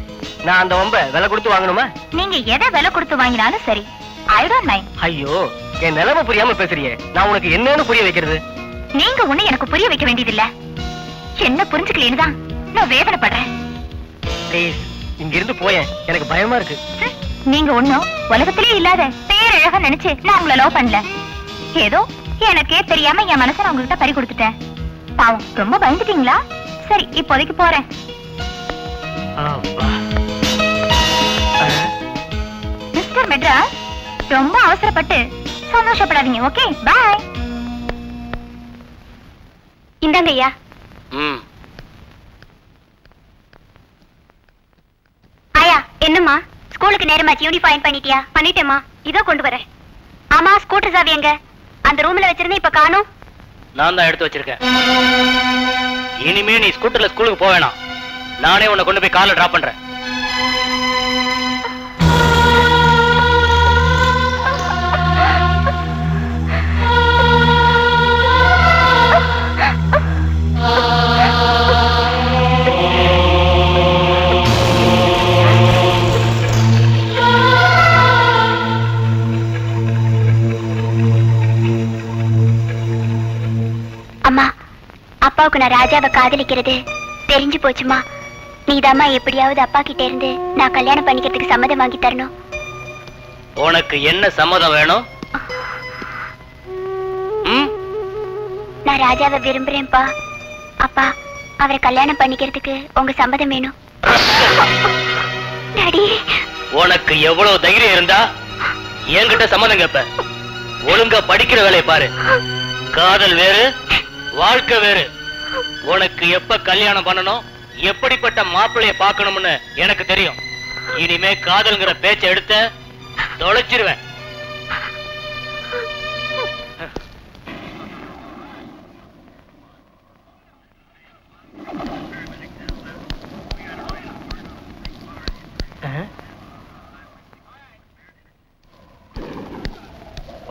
நான் அந்த வம்ப விலை கொடுத்து வாங்கணுமா? நீங்க எதை விலை கொடுத்து வாங்கினாலும் சரி, ஐ டோன்ட் மைண்ட். ஐயோ, என் நிலைமை புரியாம பேசுறியே, நான் உனக்கு என்னன்னு புரிய வைக்கிறது? நீங்க ஒண்ணு எனக்கு புரிய வைக்க வேண்டியதில்ல, என்ன புரிஞ்சுக்கலேன்னு தான் நான் வேதனைப்படுறேன். ப்ளீஸ், இங்க இருந்து போயேன், எனக்கு பயமா இருக்கு. நீங்க ஒண்ணும் உலகத்திலே இல்லாத பேரழகா நினைச்சு நான் உங்களை லவ் பண்ணல. ஏதோ எனக்கே தெரியாம என் மனசை நான் உங்ககிட்ட பறி கொடுத்துட்டேன். பாவம், ரொம்ப பயந்துட்டீங்களா? சரி, இப்போதைக்கு போறேன். மிஸ்டர் மெட்ராஸ், ரொம்ப அவசரப்பட்டு சந்தோஷப்படாதீங்க. ஓகே, பாய். இந்தாங்க ஐயா. ஆயா, என்னம்மா? ஸ்கூலுக்கு நேரமாச்சு, யூனிஃபார்ம் பண்ணிட்டியா? பண்ணிட்டேம்மா, இதோ கொண்டு வரேன். ஆமா, ஸ்கூட்டர் சாவி எங்க? அந்த ரூம்ல வச்சிருந்தேன், இப்ப காணோம். நான் தான் எடுத்து வச்சிருக்கேன். இனிமே நீ ஸ்கூட்டர்ல ஸ்கூலுக்கு போக வேணாம், நானே உன்னை கொண்டு போய் கார்ல டிராப் பண்றேன். அம்மா, அப்பாவுக்கு நான் ராஜாவை காதலிக்கிறது தெரிஞ்சு போச்சுமா. நீதாம்மா எப்படியாவது அப்பா கிட்ட இருந்து நான் கல்யாணம் பண்ணிக்கிறதுக்கு சம்மதம் வாங்கி தரணும். உனக்கு என்ன சம்மதம் வேணும்? நான் ராஜாவை விரும்புறேன்ப்பா. அப்பா, அவரை கல்யாணம் பண்ணிக்கிறதுக்கு உங்க சம்மதம் வேணும். டாடி, உனக்கு எவ்வளவு தைரியம் இருந்தா என்கிட்ட சம்மதம் கேப்ப? ஒழுங்கா படிக்கிற வேலையை பாரு. காதல் வேறு, வாழ்க்கை வேறு. உனக்கு எப்ப கல்யாணம் பண்ணணும், எப்படிப்பட்ட மாப்பிள்ளைய பார்க்கணும்னு எனக்கு தெரியும். இனிமே காதல்ங்கிற பேச்சை எடுத்த தொலைச்சிருவேன்.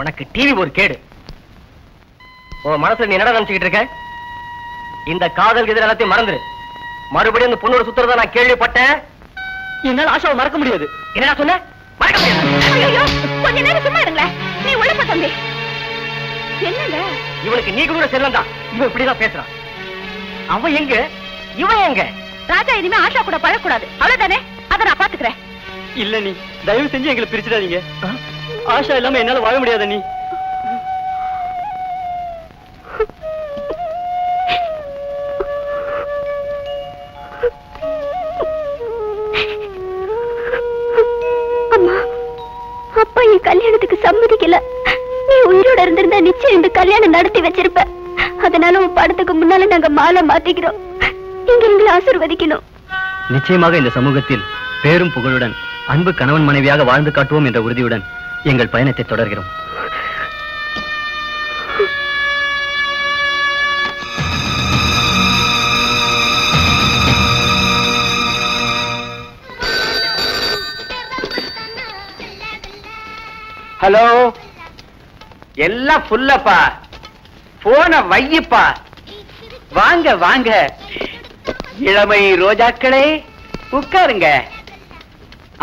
உனக்கு டிவி ஒரு கேடு. உன் மனசுல நீ என்னடா நினைச்சுக்கிட்டு இருக்க? இந்த காதல் எதிர எல்லாத்தையும் மறந்துரு. மறுபடியும் அந்த பொண்ணோட சுத்துறத நான் கேள்விப்பட்டேன். என்னால ஆஷாவை மறக்க முடியாது. என்னடா சொன்ன? மறக்க முடியாது. ஐயோ, கொஞ்ச நேரம் சும்மா இருங்களேன். நீ உழைப்ப தம்பி. என்னங்க இவனுக்கு நீ கூட செல்லம் தான். இவன் இப்படிதான் பேசுறான். அவன் எங்க, இவன் எங்க? ராஜா இனிமே ஆஷா கூட பழக்கூடாது, அவ்வளவுதானே? அதை நான் பாத்துக்கிறேன். இல்ல நீ தயவு செஞ்சு எங்களை பிரிச்சிடாதீங்க. ஆஷா இல்லாம என்னால வாழ முடியாத நீ. அம்மா, அப்பா என் கல்யாணத்துக்கு சம்மதிக்கல. நீ உயிரோட இருந்திருந்தா நிச்சயம் இந்த கல்யாணம் நடத்தி வச்சிருப்ப. அதனால உன் படத்துக்கு முன்னால நாங்க மாலை மாத்திக்கிறோம். நீங்க எங்களை ஆசீர்வதிக்கணும். நிச்சயமாக இந்த சமூகத்தில் பேரும் புகழுடன் அன்பு கணவன் மனைவியாக வாழ்ந்து காட்டுவோம் என்ற உறுதியுடன் எங்கள் பயணத்தை தொடர்கிறோம். ஹலோ, எல்லாம் ஃபுல்லப்பா. போன வையப்பா. வாங்க வாங்க, இளமை ரோஜாக்களே உட்காருங்க.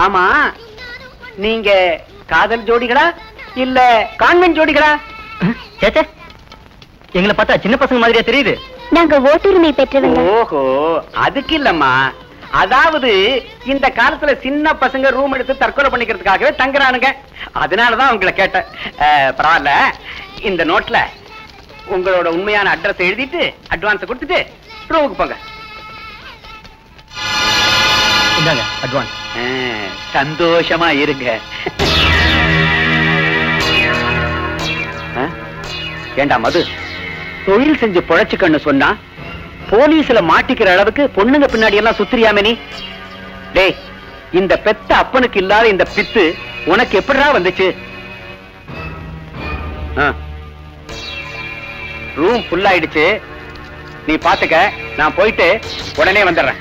ஆமா, நீங்க காதல் ஜோடிகளா இல்ல கான்வென்ட் ஜோடிகளா? சேச்சே, எங்களை பார்த்தா சின்ன பசங்க மாதிரியா தெரியுது. நாங்க ஓட்டுரிமை பெற்றவங்க. ஓஹோ, அதுக்கு இல்லம்மா. அதாவது இந்த காலத்துல சின்ன பசங்க ரூம் எடுத்து தற்கொலை பண்ணிக்கிறதுக்காகவே தங்குறானுங்க. அதனாலதான் உங்களை கேட்டேன். பரவாயில்ல, இந்த நோட்ல உங்களோட உண்மையான அட்ரஸ் எழுதிட்டு அட்வான்ஸ் கொடுத்துட்டு ரூமுக்கு போங்க. இந்தாங்க அட்வான்ஸ். சந்தோஷமா இருங்க. ஏண்டா மது, தொழில் செஞ்சு பொழைச்சுக்கன்னு சொன்னா போலீஸ்ல மாட்டிக்கிற அளவுக்கு பொண்ணுங்க பின்னாடி எல்லாம் சுத்திரியாமே நீ? டேய், இந்த பெத்த அப்பனுக்கு இல்லாத இந்த பித்து உனக்கு எப்படிடா வந்துச்சு? ரூம் ஃபுல் ஆயிடுச்சு, நீ பாத்துக்க. நான் போயிட்டு உடனே வந்துடுறேன்.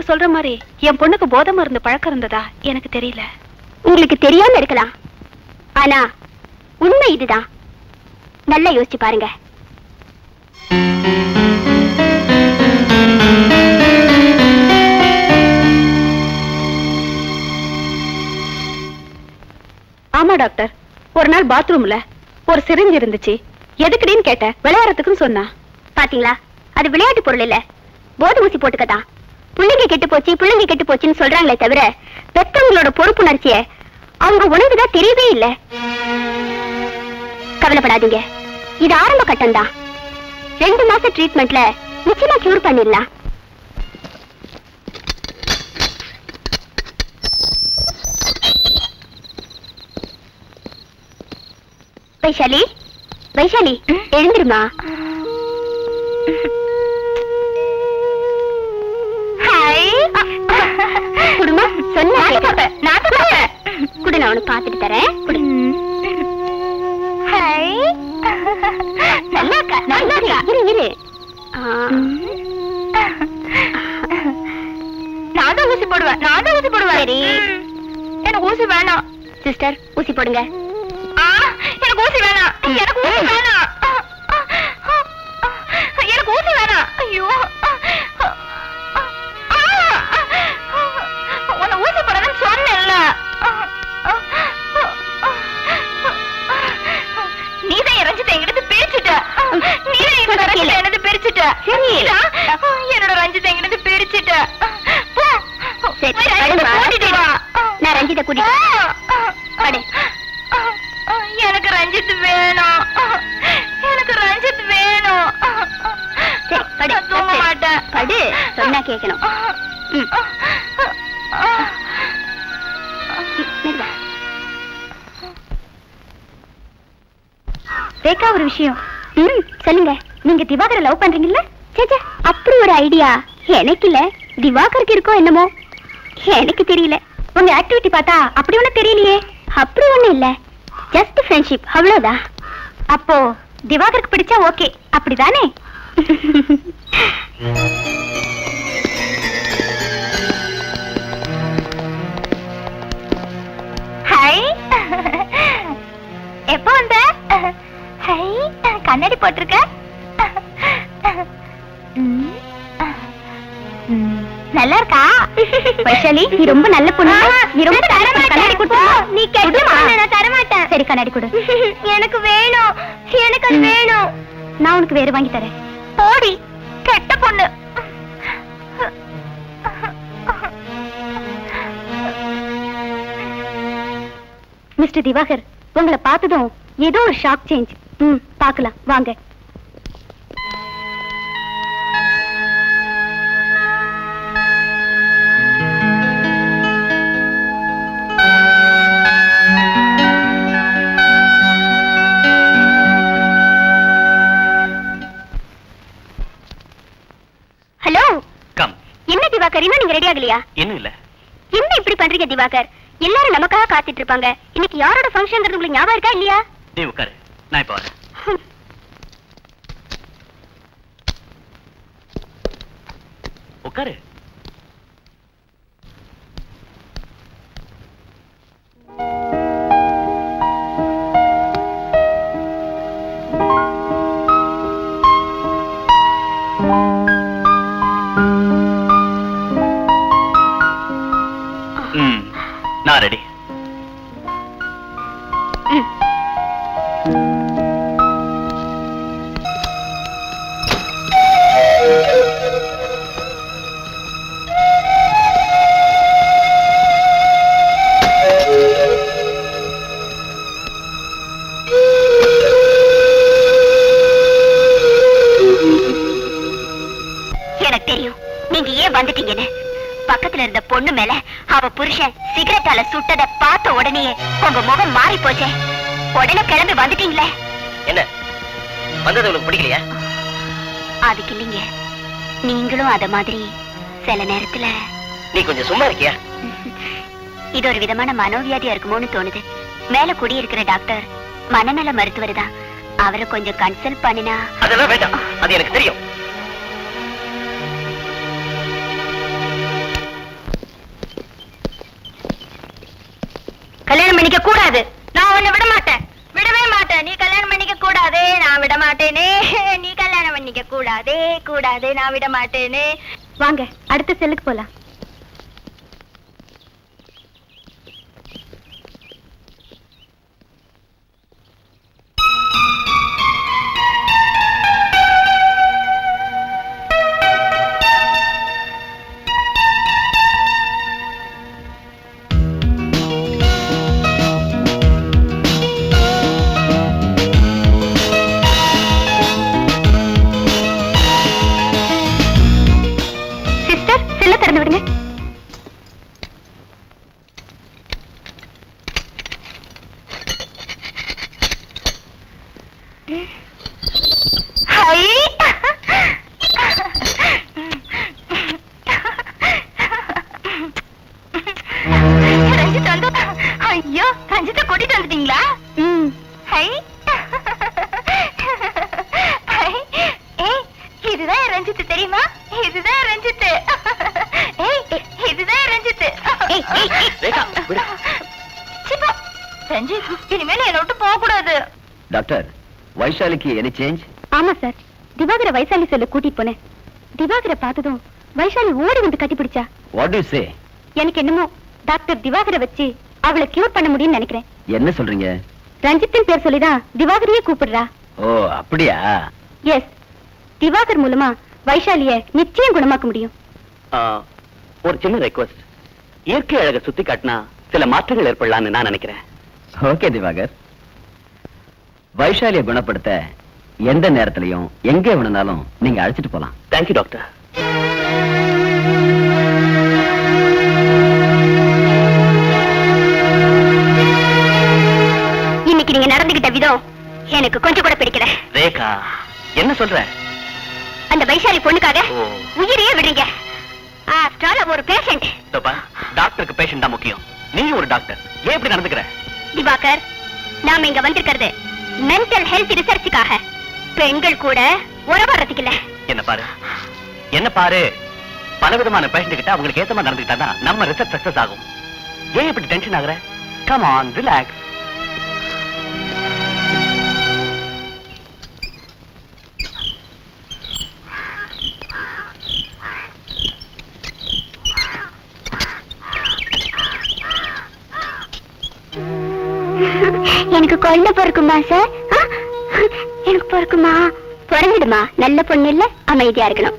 சொல்ற மாதிரி என் பொண்ணுக்கு போதை மருந்து பழக்கம் இருந்ததா எனக்கு தெரியல. உங்களுக்கு தெரியாம இருக்கலாம், ஆனா உண்மை இதுதான். நல்லா யோசிச்சு பாருங்க. ஆமா டாக்டர், ஒரு நாள் பாத்ரூம்ல ஒரு சிரிஞ்சு இருந்துச்சு. எதுக்குடின்னு கேட்ட, விளையாடுறதுக்குன்னு சொன்னா. பாத்தீங்களா, அது விளையாட்டு பொருள் இல்ல, போதை ஊசி போட்டுக்கதான். பிள்ளைங்க கெட்டு போச்சு பிள்ளைங்க கெட்டு போச்சுன்னு சொல்றாங்களே தவிர பெத்தவங்களோட பொறுப்புணர்ச்சிய அவங்க உணவுதான் தெரியவே இல்லை. கவலைப்படாதீங்க, இது ஆரம்ப கட்டம் தான். 2 மாச ட்ரீட்மெண்ட்ல நிச்சயமா கியூர் பண்ணிடலாம். வைஷாலி, வைஷாலி எழுந்திருமா. குடுமா சொன்ன குடு, நான் உனக்கு பாத்துட்டு தரேன். குடு. நல்லா இருக்கா, நல்லா இருக்கா. இரு இரு. நான் தான் ஊசி போடுவேன், நான் தான் ஊசி போடுவேன். சரி, எனக்கு ஊசி வேணாம். சிஸ்டர் ஊசி போடுங்க. எனக்கு ஊசி வேணாம், எனக்கு ஊசி வேணாம், எனக்கு ஊசி வேணாம். ஐயோ, உன்னை ஊசி போடணும்னு சொன்னேன்ல. நீதான் என் ரஞ்சித்தை எங்கிட்ட பிரிச்சுட்ட. நீதான் என்னோட ரஞ்சித்தை என்னது பிரிச்சுட்ட. என்னோட ரஞ்சித்தை எங்கிட்ட பிரிச்சுட்ட. நான் ரஞ்சித்தை கூட்டிட்டு எனக்கு ரஞ்சித் வேணும், எனக்கு ரஞ்சித் வேணும். தூங்க மாட்டேன். படு, சொன்னா கேட்கணும். ரேகா, ஒரு விஷயம். சொல்லுங்க. நீங்க திவாகரை லவ் பண்றீங்கல்ல? சேச்சே, அப்படி ஒரு ஐடியா எனக்கு இல்ல. திவாகருக்கு இருக்கோ என்னமோ, எனக்கு தெரியல. உங்க ஆக்டிவிட்டி பார்த்தா அப்படி ஒண்ணு தெரியலையே. அப்படி ஒண்ணு இல்ல, ஜஸ்ட் ஃப்ரெண்ட்ஷிப், அவ்வளவுதான். அப்போ திவாகருக்கு பிடிச்சா ஓகே, அப்படிதானே? ஹாய், எப்போ வந்த? ஹாய், கண்ணாடி போட்டிருக்க. நல்லா இருக்கா? வைஷாலி, நீ ரொம்ப நல்ல பொண்ணு. நீ ரொம்ப கண்ணாடி கொடு. நீ கேட்குமா? நான் தர மாட்டேன். சரி, கண்ணாடி கொடு. எனக்கு வேணும், எனக்கு அது வேணும். நான் உனக்கு வேற வாங்கி தரேன். போடி, கெட்ட பொண்ணு. மிஸ்டர் திவாகர், உங்களை பார்த்ததும் ஏதோ ஒரு ஷாக் சேஞ்ச். பார்க்கலாம் வாங்க. Hello, come. என்ன திவாகர், இன்னும் நீங்க ரெடி ஆகலையா? இன்னும் இல்ல. என்ன இப்படி பண்றீங்க திவாகர்? எல்லாரும் நமக்காக காத்துட்டு இருப்பாங்க. இன்னைக்கு யாரோட ஃபங்க்ஷன் உங்களுக்கு ஞாபகம் இருக்கா இல்லையா? நீ உட்காரு, நான் இப்ப வரேன். உட்காரு. நான் ரெடி. எனக்கு தெரியும் நீங்க ஏன் வந்துட்டீங்கன்னு. பக்கத்துல இருந்த பொண்ணு மேல அவ புருஷன் சிகரெட்டால சுட்டத பார்த்த உடனே உங்க முகம் மாறி போச்சே. உடனே கிளம்பி வந்துட்டீங்களே. என்ன வந்தது உங்களுக்கு பிடிக்கலையா? அதுக்கு இல்லைங்க, நீங்களும் அத மாதிரி சில நேரத்துல. நீ கொஞ்சம் சும்மா இருக்கியா? இது ஒரு விதமான மனோவியாதியா இருக்குமோன்னு தோணுது. மேல குடியிருக்கிற டாக்டர் மனநல மருத்துவர் தான். அவரை கொஞ்சம் கன்சல்ட் பண்ணினா. அதெல்லாம் வேண்டாம், அது எனக்கு தெரியும். கல்யாணம் பண்ணிக்க கூடாது. நான் உன்னை விட மாட்டேன், விடவே மாட்டேன். நீ கல்யாணம் பண்ணிக்க கூடாது, நான் விட மாட்டேனே. நீ கல்யாணம் பண்ணிக்க கூடாது, கூடாது, நான் விட மாட்டேனே. வாங்க, அடுத்த செல்லுக்கு போலாம். ஹை ரஞ்சித் வந்து ஐயோ ரஞ்சித்தை கூட்டிட்டு வந்துட்டீங்களா? ஹை இதுதான் ரஞ்சித் தெரியுமா? இதுதான் ரஞ்சித். இதுதான் ரஞ்சித். ரஞ்சித் இனிமேல் என்னை விட்டு போக கூடாது. டாக்டர், வைஷாலிக்கு எனி சேஞ்ச்? ஆமா சார், திவாகர வைசாலி செல்ல கூட்டிட்டு போனேன். திவாகரை பார்த்ததும் வைஷாலி ஓடி வந்து கட்டிப்பிடிச்சா. What to say? எனக்கு என்னமோ டாக்டர் திவாகரை வச்சு அவளை கியூர் பண்ண முடியும்னு நினைக்கிறேன். என்ன சொல்றீங்க? ரஞ்சித்தின் பேர் சொல்லிதான் திவாகரையே கூப்பிடுறா. ஓ அப்படியா? எஸ், திவாகர் மூலமா வைஷாலிய நிச்சயம் குணமாக்க முடியும். ஒரு சின்ன ரெக்வஸ்ட், இயற்கை அழகை சுத்தி காட்டினா சில மாற்றங்கள் ஏற்படலாம்னு நான் நினைக்கிறேன். ஓகே திவாகர், வைஷாலியை குணப்படுத்த எந்த நேரத்திலையும் எங்கே வேணும்னாலும் நீங்க அழைச்சிட்டு போலாம். Thank you doctor. இன்னைக்கு நீங்க நடந்துகிட்ட விதம் எனக்கு கொஞ்சம் கூட பிடிக்கல. ரேகா, என்ன சொல்ற? அந்த வைஷாலி பொண்ணுக்காக உயிரையே விடுறீங்க. ஒரு பேஷண்ட். டாக்டருக்கு பேஷண்ட் தான் முக்கியம். நீ ஒரு டாக்டர், ஏன் இப்படி நடந்துக்கிற? திவாகர், நாம இங்க வந்திருக்கிறது மென்டல் ஹெல்த் ரிசர்ச்சுக்காக. பெண்கள் கூட உறவாடுறதுக்கு இல்ல. என்ன பாரு, பலவிதமான பேஷண்ட் கிட்ட அவங்களுக்கு ஏத்த மாதிரி நடந்துக்கிட்டா நம்ம ரிசர்ச் சக்சஸ் ஆகும். ஏன் இப்படி டென்ஷன் ஆகுற? Come on, relax. எனக்கு குழந்தை பிறக்குமா சார்? எனக்கு பிறக்குமா? பிறந்துடுமா. நல்ல பொண்ணு இல்ல, அமைதியா இருக்கணும்.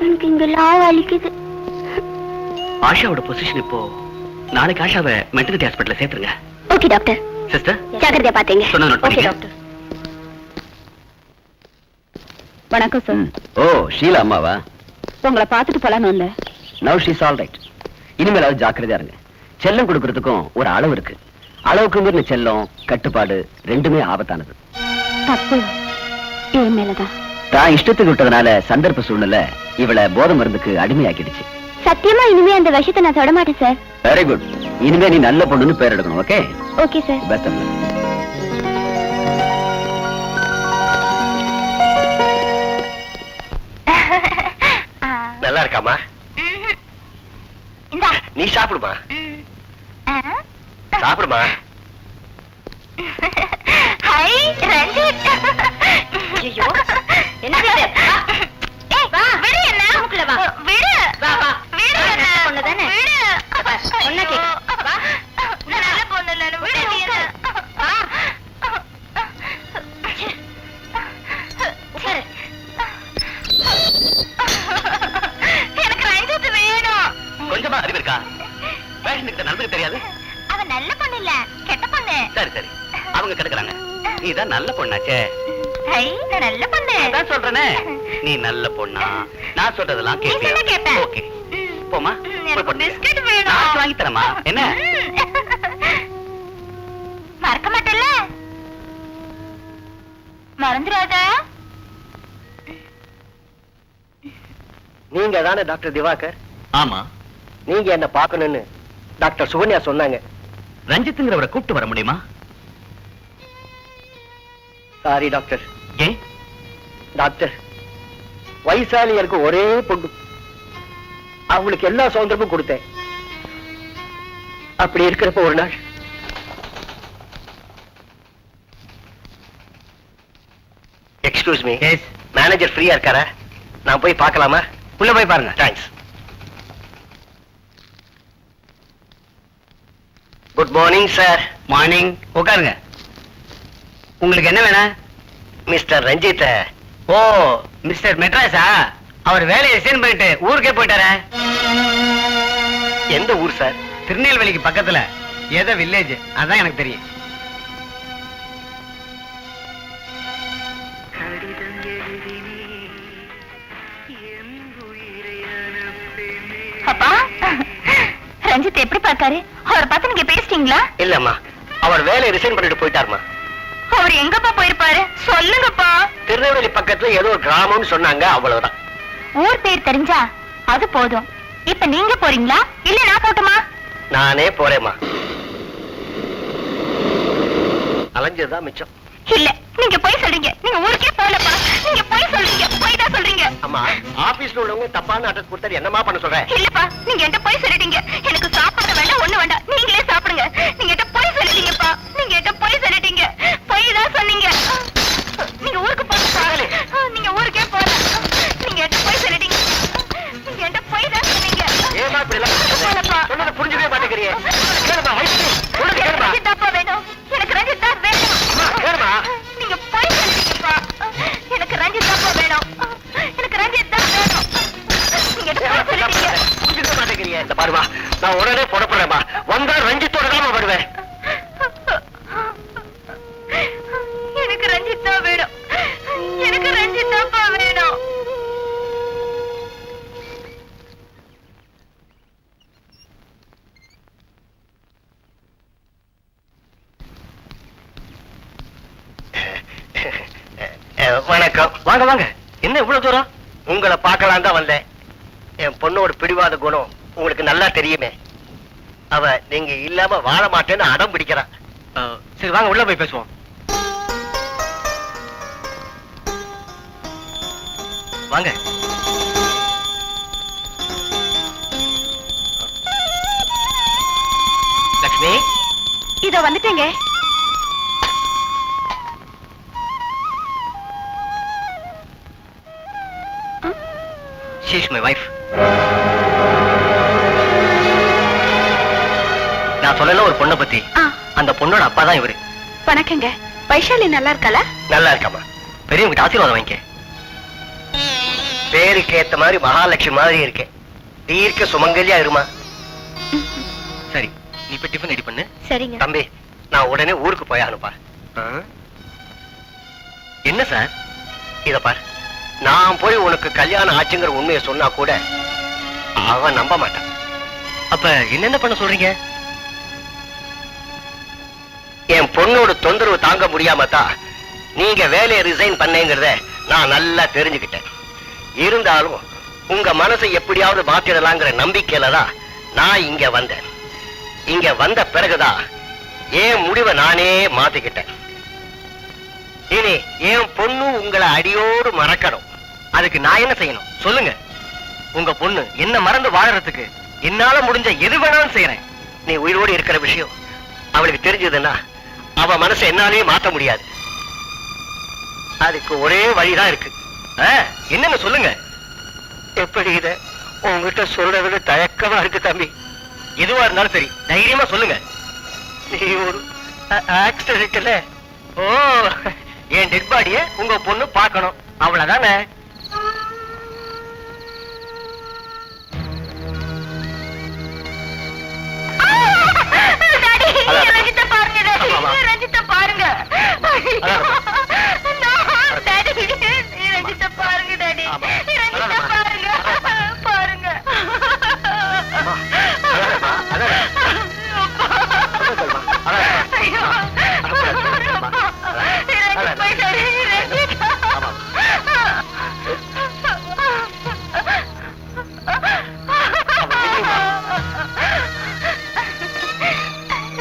எனக்கு இங்கெல்லாம் வலிக்குது. ஆஷாவோட பொசிஷன் இப்போ. நாளைக்கு ஆஷாவை மெட்டர்னிட்டி ஹாஸ்பிடல்ல சேர்த்துருங்க. Okay doctor. சிஸ்டர், ஜாக்கிரதையா பாத்தீங்க. Okay doctor. வணக்கம் சார். ஓ ஷீலா அம்மாவா? உங்களை பார்த்துட்டு போலான்னு வந்தேன். Now she's all right. இனிமேல் ஜாக்கிரதையா இருங்க. செல்லம் கொடுக்கறதுக்கும் ஒரு அளவு இருக்கு. அளவுக்கு மீறின செல்லம், கட்டுப்பாடு ரெண்டுமே ஆபத்தானது. தப்பு என் மேலதான். தான் இஷ்டத்துக்கு விட்டதுனால சந்தர்ப்ப சூழ்நிலை இவளை போதை மருந்துக்கு அடிமையாக்கிடுச்சு. சத்தியமா இனிமே அந்த விஷயத்தை நான் தொட மாட்டேன் சார். Very good. இனிமே நீ நல்ல பொண்ணுன்னு பேர் எடுக்கணும். Okay? Okay sir. Best of luck. நல்லா இருக்காமா? இந்தா நீ சாப்பிடுமா. சாப்பிடுமா. ஹை ரஞ்சித். ஐயோ என்ன இது? ஏய் வா, விடு. என்ன மூக்குல வா. விடு. வா வா. விடு. என்ன பொண்ணு தானே? விடு. சொன்னா கேக்கு. வா. நான் நல்ல பொண்ணு இல்ல. விடு. வா. சரி. எனக்கு ரஞ்சித் வேணும். கொஞ்சமா அறிவு இருக்கா? பேஷண்ட்கிட்ட நடந்துக்க தெரியாது. அவ நல்ல பொண்ணு இல்ல, கெட்ட பொண்ணு. சரி சரி, அவங்க கிடக்குறாங்க. நீதான் நல்ல பொண்ணாச்சே. ஹை, நான் நல்ல பொண்ணு. அதான் சொல்றேனே, நீ நல்ல பொண்ணா? நான் சொல்றதெல்லாம் நீ சொன்னா கேட்பேன். ஓகே போமா. எனக்கு பிஸ்கட் வேணும். நான் வாங்கி தரமா? என்ன மறக்க மாட்டேல்ல? மறந்துடாத. நீங்க தானே டாக்டர் திவாகர்? ஆமா. நீங்க என்ன பாக்கணும்னு டாக்டர் சுகன்யா சொன்னாங்க. ரஞ்சித்ங்கிறவரை கூப்பிட்டு வர முடியுமா? Sorry doctor. ஏன் டாக்டர், வைசாலி எனக்கு ஒரே பொண்ணு. அவங்களுக்கு எல்லா சுதந்திரமும் கொடுத்தேன். அப்படி இருக்கிறப்ப ஒரு நாள் எக்ஸ்கியூஸ் மீ, மேனேஜர் ஃப்ரீயா இருக்காரா? நான் போய் பார்க்கலாமா? உள்ள போய் பாருங்க. Thanks. Good morning sir. Morning. உட்காருங்க. உங்களுக்கு என்ன வேணும்? மிஸ்டர் ரஞ்சித். ஓ மிஸ்டர் மெட்ராஸா? அவர் வேலையை ரிசைன் பண்ணிட்டு ஊருக்கே போயிட்டாரா? எந்த ஊர் சார்? திருநெல்வேலிக்கு பக்கத்துல ஏதோ வில்லேஜ். அதான் எனக்கு தெரியும். அப்பா, ரஞ்சித் எப்படி பார்த்தாரு? அவரை பார்த்து நீங்க பேசிட்டீங்களா? இல்லம்மா, அவர் வேலையை ரிசைன் பண்ணிட்டு போயிட்டாருமா. அவர் எங்கப்பா போயிருப்பாரு? சொல்லுங்கப்பா. திருநெல்வேலி பக்கத்துல ஏதோ ஒரு கிராமம்னு சொன்னாங்க, அவ்வளவுதான். ஊர் பேர் தெரிஞ்சா அது போதும். இப்ப நீங்க போறீங்களா இல்ல நான் போட்டுமா? நானே போறேம்மா. அலைஞ்சதுதான் மிச்சம். இல்ல நீங்க போய் சொல்றீங்க. நீங்க ஊருக்கே போலப்பா. நீங்க போய் சொல்றீங்க. போய் தான் சொல்றீங்க. அம்மா, ஆபீஸ்ல உள்ளவங்க தப்பான அட்ரஸ் கொடுத்தா என்னமா பண்ண சொல்றேன்? இல்லப்பா, நீங்க என்கிட்ட போய் சொல்லிட்டீங்க. எனக்கு சாப்பாடு வேண்டாம், ஒண்ணு வேண்டாம், நீங்களே சாப்பிடுங்க. நீங்க என்கிட்ட போய் சொல்லிட்டீங்கப்பா. நீங்க என்கிட்ட போய் சொல்லிட்டீங்க. போய் தான் சொன்னீங்க. நீங்க ஊருக்கு போறப்பா. நீங்க ஊருக்கே போற. நீங்க என்கிட்ட போய் சொல்லிட்டீங்க. நீங்க என்கிட்ட போய் தான் சொன்னீங்க. ஏமா இப்படி எல்லாம் சொன்னதை புரிஞ்சுக்கவே மாட்டேங்கிறியே. கேளுமா, கேளுமா. ரஞ்சிதாப்பா வேணும். எனக்கு ரஞ்சித் தான் வேணும். கேளுமா. நீங்க போய் சொல்லிட்டீங்கப்பா. எனக்கு ரஞ்சிதாப்பா வேணும். எனக்கு ரஞ்சித் தான் வேணும். நீங்க என்கிட்ட போய் சொல்லிட்டீங்க. புரிஞ்சுக்க மாட்டேங்கிறியே. இந்த பாருமா, நான் உடனே புறப்படுறேம்மா. வந்தா ரஞ்சித்தோட தான் வருவேன். எனக்கு ரஞ்சித் தான் வேணும். எனக்கு ரஞ்சித் தான்ப்பா வேணும். வணக்கம். வாங்க வாங்க. என்ன இவ்வளவு தூரம்? உங்களை பார்க்கலாம் தான் வந்தேன். என் பொண்ணோட பிடிவாத குணம் உங்களுக்கு நல்லா தெரியுமே. அவ நீங்க இல்லாம வாழ மாட்டேன்னு அடம் பிடிக்கிறான். சரி வாங்க, உள்ள போய் பேசுவோம். வாங்க. லக்ஷ்மி, இதோ வந்துட்டேங்க. she is my wife. நான் சொல்லல ஒரு பொண்ணை பத்தி. அந்த பொண்ணோட அப்பா தான் இவரு. வணக்கங்க. வைஷாலி நல்லா இருக்காளா? நல்லா இருக்காமா. பெரியவங்க ஆசீர்வாதம் வாங்கிக்க. பேருக்கு ஏத்த மாதிரி மகாலட்சுமி மாதிரி இருக்கேன். தீர்க்க சுமங்கலியா இருமா. சரி, நீ இப்ப டிஃபன் ரெடி பண்ணு. சரிங்க. தம்பி, நான் உடனே ஊருக்கு போய் அனுப்பா. என்ன சார்? இத பாரு, நான் போய் உனக்கு கல்யாணம் ஆச்சுங்கிற உண்மையை சொன்னா கூட அவன் நம்ப மாட்டான். அப்ப என்னென்ன பண்ண சொல்றீங்க? என் பொண்ணோட தொந்தரவு தாங்க முடியாம தான் நீங்க வேலையை ரிசைன் பண்ணேங்கிறத நான் நல்லா தெரிஞ்சுக்கிட்டேன். இருந்தாலும் உங்க மனசை எப்படியாவது மாத்திடலாங்கிற நம்பிக்கையில தான் நான் இங்க வந்தேன். இங்க வந்த பிறகுதான் என் முடிவை நானே மாத்திக்கிட்டேன். இனி என் பொண்ணு உங்களை அடியோடு மறக்கணும். அதுக்கு நான் என்ன செய்யணும் சொல்லுங்க? உங்க பொண்ணு என்ன மறந்து வாழறதுக்கு என்னால முடிஞ்ச எது வேணாலும் செய்யறேன். நீ உயிரோடு இருக்கிற விஷயம் அவளுக்கு தெரிஞ்சதுன்னா அவ மனசை என்னாலே மாத்த முடியாது. அதுக்கு ஒரே வழிதான் இருக்கு. என்னன்னு சொல்லுங்க. எப்படி இத உங்ககிட்ட சொல்றதுல தயக்கமா இருக்கு தம்பி. எதுவா இருந்தாலும் சரி, தைரியமா சொல்லுங்க. நீ ஒரு ஆக்சிடென்ட்ல என் டெட் பாடிய உங்க பொண்ணு பார்க்கணும், அவ்வளவுதானே? ரஞ்சித்தை பாருங்க. ரஞ்சித்தை பாருங்க. ரஞ்சித்தை பாருங்க டாடி. ரஞ்சித்தை பாருங்க. பாருங்க.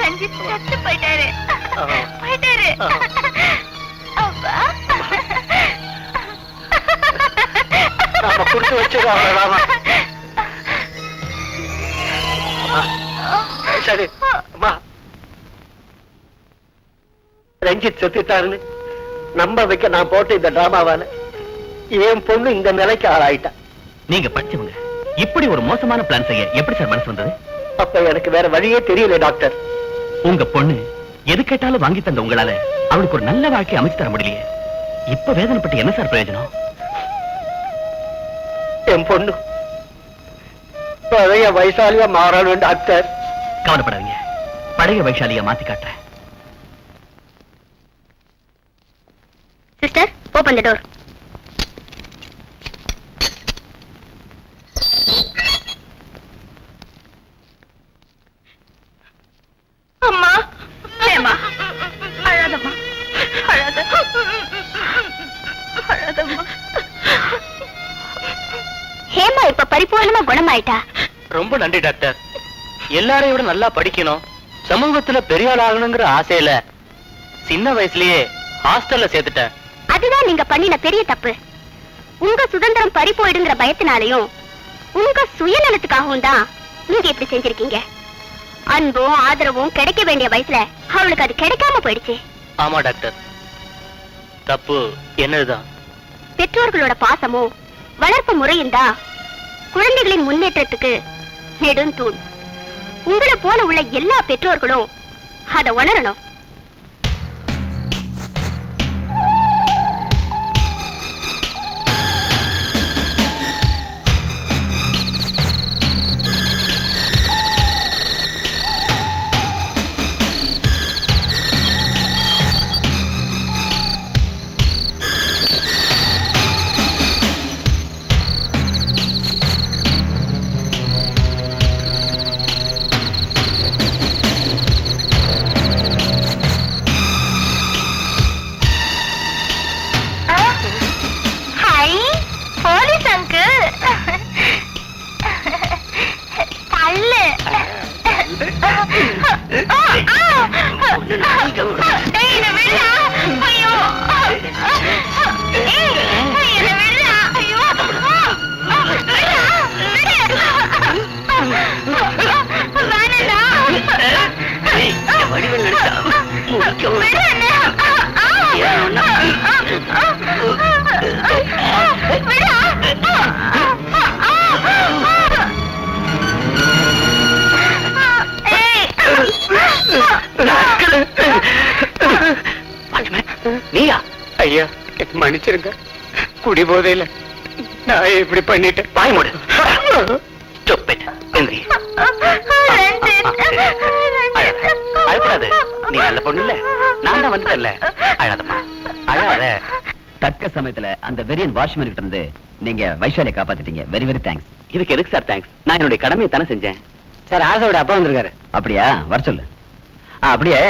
ரஞ்சித் செத்து போயிட்டாரு. போயிட்டாரு. அப்பா கொடுத்து வச்சிருக்காங்க. சரி அம்மா, ரஞ்சித் செத்துட்டாருன்னு நம்ப வைக்க நான் போட்ட இந்த டிராமாவால என் பொண்ணு இந்த நிலைக்கு ஆளாயிட்டா. நீங்க படிச்சவங்க இப்படி ஒரு மோசமான பிளான் செய்ய எப்படி சார் மனசு வந்தது? அப்ப எனக்கு வேற வழியே தெரியல டாக்டர். உங்க பொண்ணு எது கேட்டாலும் வாங்கி தந்த உங்களால அவளுக்கு ஒரு நல்ல வாழ்க்கை அமைச்சு தர முடியலையே. இப்ப வேதனைப்பட்டு என்ன சார் பிரயோஜனம்? என் பொண்ணு பழைய வைசாலியா மாறணும் டாக்டர். கவலைப்படாதீங்க, பழைய வைசாலியா மாத்தி காட்டுறேன். சிஸ்டர், ஓபன் தி டோர். அம்மா, அம்மா, அழாதம்மா, அழாத. இப்ப பரிபூர்ணமா குணமாயிட்டா. ரொம்ப நன்றி டாக்டர். எல்லாரையும் விட நல்லா படிக்கணும், சமூகத்துல பெரிய ஆள் ஆகணுங்கிற ஆசையில சின்ன வயசுலயே ஹாஸ்டல்ல சேர்த்துட்டேன். அதுதான் நீங்க பண்ணின பெரிய தப்பு. உங்க சுதந்திரம் பறி போயிடுங்கிற பயத்தினாலையும் உங்க சுயநலத்துக்காகவும் தான் நீங்க இப்படி செஞ்சிருக்கீங்க. அன்பும் ஆதரவும் கிடைக்க வேண்டிய வயசுல அவளுக்கு அது கிடைக்காம போயிடுச்சு. ஆமா டாக்டர், தப்பு என்னதுதான். பெற்றோர்களோட பாசமும் வளர்ப்பு முறையும் தான் குழந்தைகளின் முன்னேற்றத்துக்கு நெடுந்தூண். உங்களை போல உள்ள எல்லா பெற்றோர்களும் அதை உணரணும். நீயா? ஐயா மன்னிச்சிருங்க, குடி போதையில நான் இப்படி பண்ணிட்டேன். பாய் மூடு. அழக்கூடாது, நீ நல்ல பொண்ணு இல்ல, நான் தான் வந்துட்டேன்ல. அழாதம்மா, அழாத. தக்க சமயத்துல அந்த வெரியன் வாட்ச்மேன் கிட்ட இருந்து நீங்க வைஷாலியை காப்பாத்திட்டீங்க. Very very thanks. இதுக்கு எதுக்கு சார் தேங்க்ஸ்? நான் என்னுடைய கடமையை தானே செஞ்சேன். சார் ஆசாவோட அப்பா வந்திருக்காரு. அப்படியா? வர சொல்லு. அப்படியே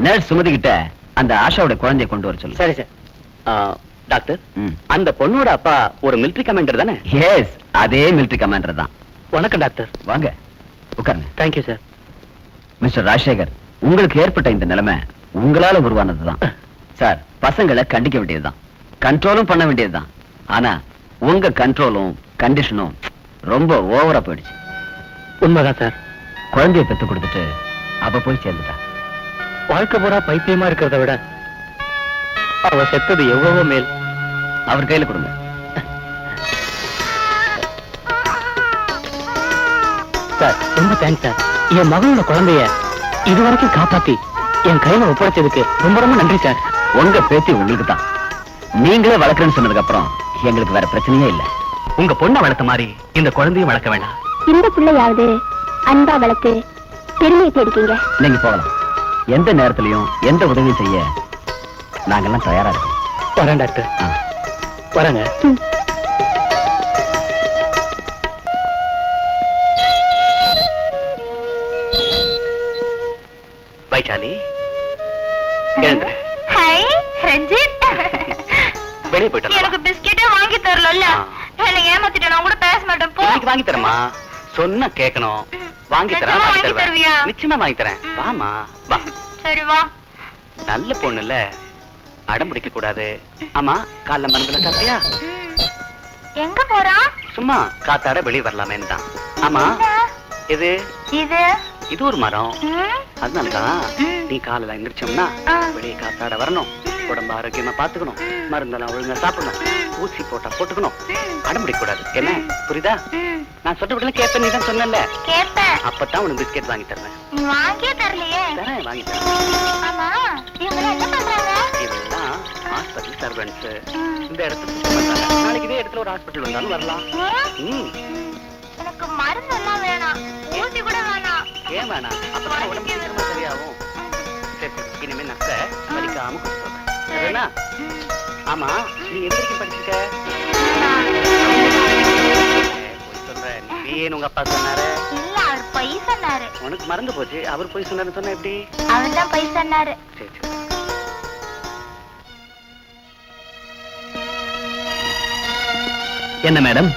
நர்ஸ் சுமதி கிட்ட அந்த ஆஷாவோட குழந்தைய கொண்டு வர சொல்லு. சரி சார். டாக்டர், அந்த பொண்ணோட அப்பா ஒரு மிலிட்டரி கமாண்டர் தானே? எஸ், அதே மிலிட்டரி கமாண்டர் தான். வணக்கம் டாக்டர். வாங்க உட்காருங்க. Thank you sir. மிஸ்டர் ராஜசேகர், உங்களுக்கு ஏற்பட்ட இந்த நிலைமை உங்களால உருவானதுதான். சார், பசங்களை கண்டிக்க வேண்டியதுதான், கண்ட்ரோலும் பண்ண வேண்டியதுதான். ஆனா உங்க கண்ட்ரோலும் கண்டிஷனும் ரொம்ப ஓவரா போயிடுச்சு. உண்மைதான் சார். குழந்தைய பெத்து கொடுத்துட்டு அவ போய் சேர்ந்துட்டா. வாழ்க்கை பூரா பைத்தியமா இருக்கிறத விட அவ செத்தது எவ்வளவோ மேல். அவர் கையில கொடுங்க. சார் ரொம்ப தேங்க்ஸ் சார். என் மகளோட குழந்தைய இதுவரைக்கும் காப்பாத்தி என் கையில ஒப்படைச்சதுக்கு ரொம்ப ரொம்ப நன்றி சார். உங்க பேத்தி உங்களுக்கு தான். நீங்களே வளர்க்குறேன்னு சொன்னதுக்கு அப்புறம் எங்களுக்கு வேற பிரச்சனையே இல்ல. உங்க பொண்ணை வளர்த்த மாதிரி இந்த குழந்தையும் வளர்க்க வேண்டாம். இந்த பிள்ளையாவது அன்பா வளர்த்து பெருமையை தேடிக்கீங்க. நீங்க போகலாம். எந்த நேரத்திலையும் எந்த உதவியும் செய்ய நாங்கெல்லாம் தயாரா இருக்கோம். வரேன் டாக்டர். வரேங்க. வைஷாலி, எழுந்துரு. ஹாய் ரஞ்சித். வெளியே போயிட்டு எனக்கு பிஸ்கெட்டே வாங்கி தரல. என்ன ஏமாத்திட்டேன். நான் கூட பேச மாட்டேன். போ. வாங்கி தரமா? சொன்னா கேட்கணும். வாங்கி தரேன். வாங்கி தருவியா? நிச்சயமா வாங்கி தரேன். வாமா வா. சரி வா. நல்ல பொண்ணு இல்ல, அடம் பிடிக்க கூடாது. ஆமா, காலைல மருந்துல சாப்பிட்டியா? எங்க போறா? சும்மா காத்தாட வெளியே வரலாமேன்னு தான். ஆமா, இது இது இது ஒரு மரம். அதனாலதான் நீ காலையில எந்திரிச்சோம்னா வெளியே காத்தாட வரணும், உடம்பு ஆரோக்கியமா பாத்துக்கணும், மருந்தெல்லாம் ஒழுங்கா சாப்பிடணும், ஊசி போட்டா போட்டுக்கணும், அடம் பிடிக்க கூடாது. என்ன புரியுதா? நான் சொல்றபடி கேட்பேன். நீ தான் சொன்னல, கேப்பேன். அப்பதான் உனக்கு பிஸ்கெட் வாங்கி தருவேன். நீ வாங்கியே தரலையே. தரேன், வாங்கி தரேன். ஆமா, இவங்க என்ன பண்றாங்க? இதெல்லாம் ஹாஸ்பிட்டல் சர்வெண்ட்ஸ். இந்த இடத்துல சுத்தம் பண்றாங்க. நாளைக்கு இதே இடத்துல ஒரு ஹாஸ்பிட்டல் வந்தாலும் வரலாம். எனக்கு மருந்து எல்லாம் வேணாம், ஊசி கூட வேணாம். ஏன் வேணாம்? அப்பதான் உடம்பு சீக்கிரமா சரியாகும். சரி, இனிமே நக்க வலிக்காம கொடுத்துருவேன். சரியா? ஆமா, நீ எந்த வரைக்கும் படிச்சிருக்க? போய் சொல்றேன். நீ ஏன் உங்க அப்பா சொன்னாரு? இல்ல, அவர் பொய் சொன்னாரு. உனக்கு மறந்து போச்சு. அவர் போய் சொன்னாருன்னு சொன்னா எப்படி? அவர் தான் பொய் சொன்னாரு. சரி சரி. என்ன மேடம்,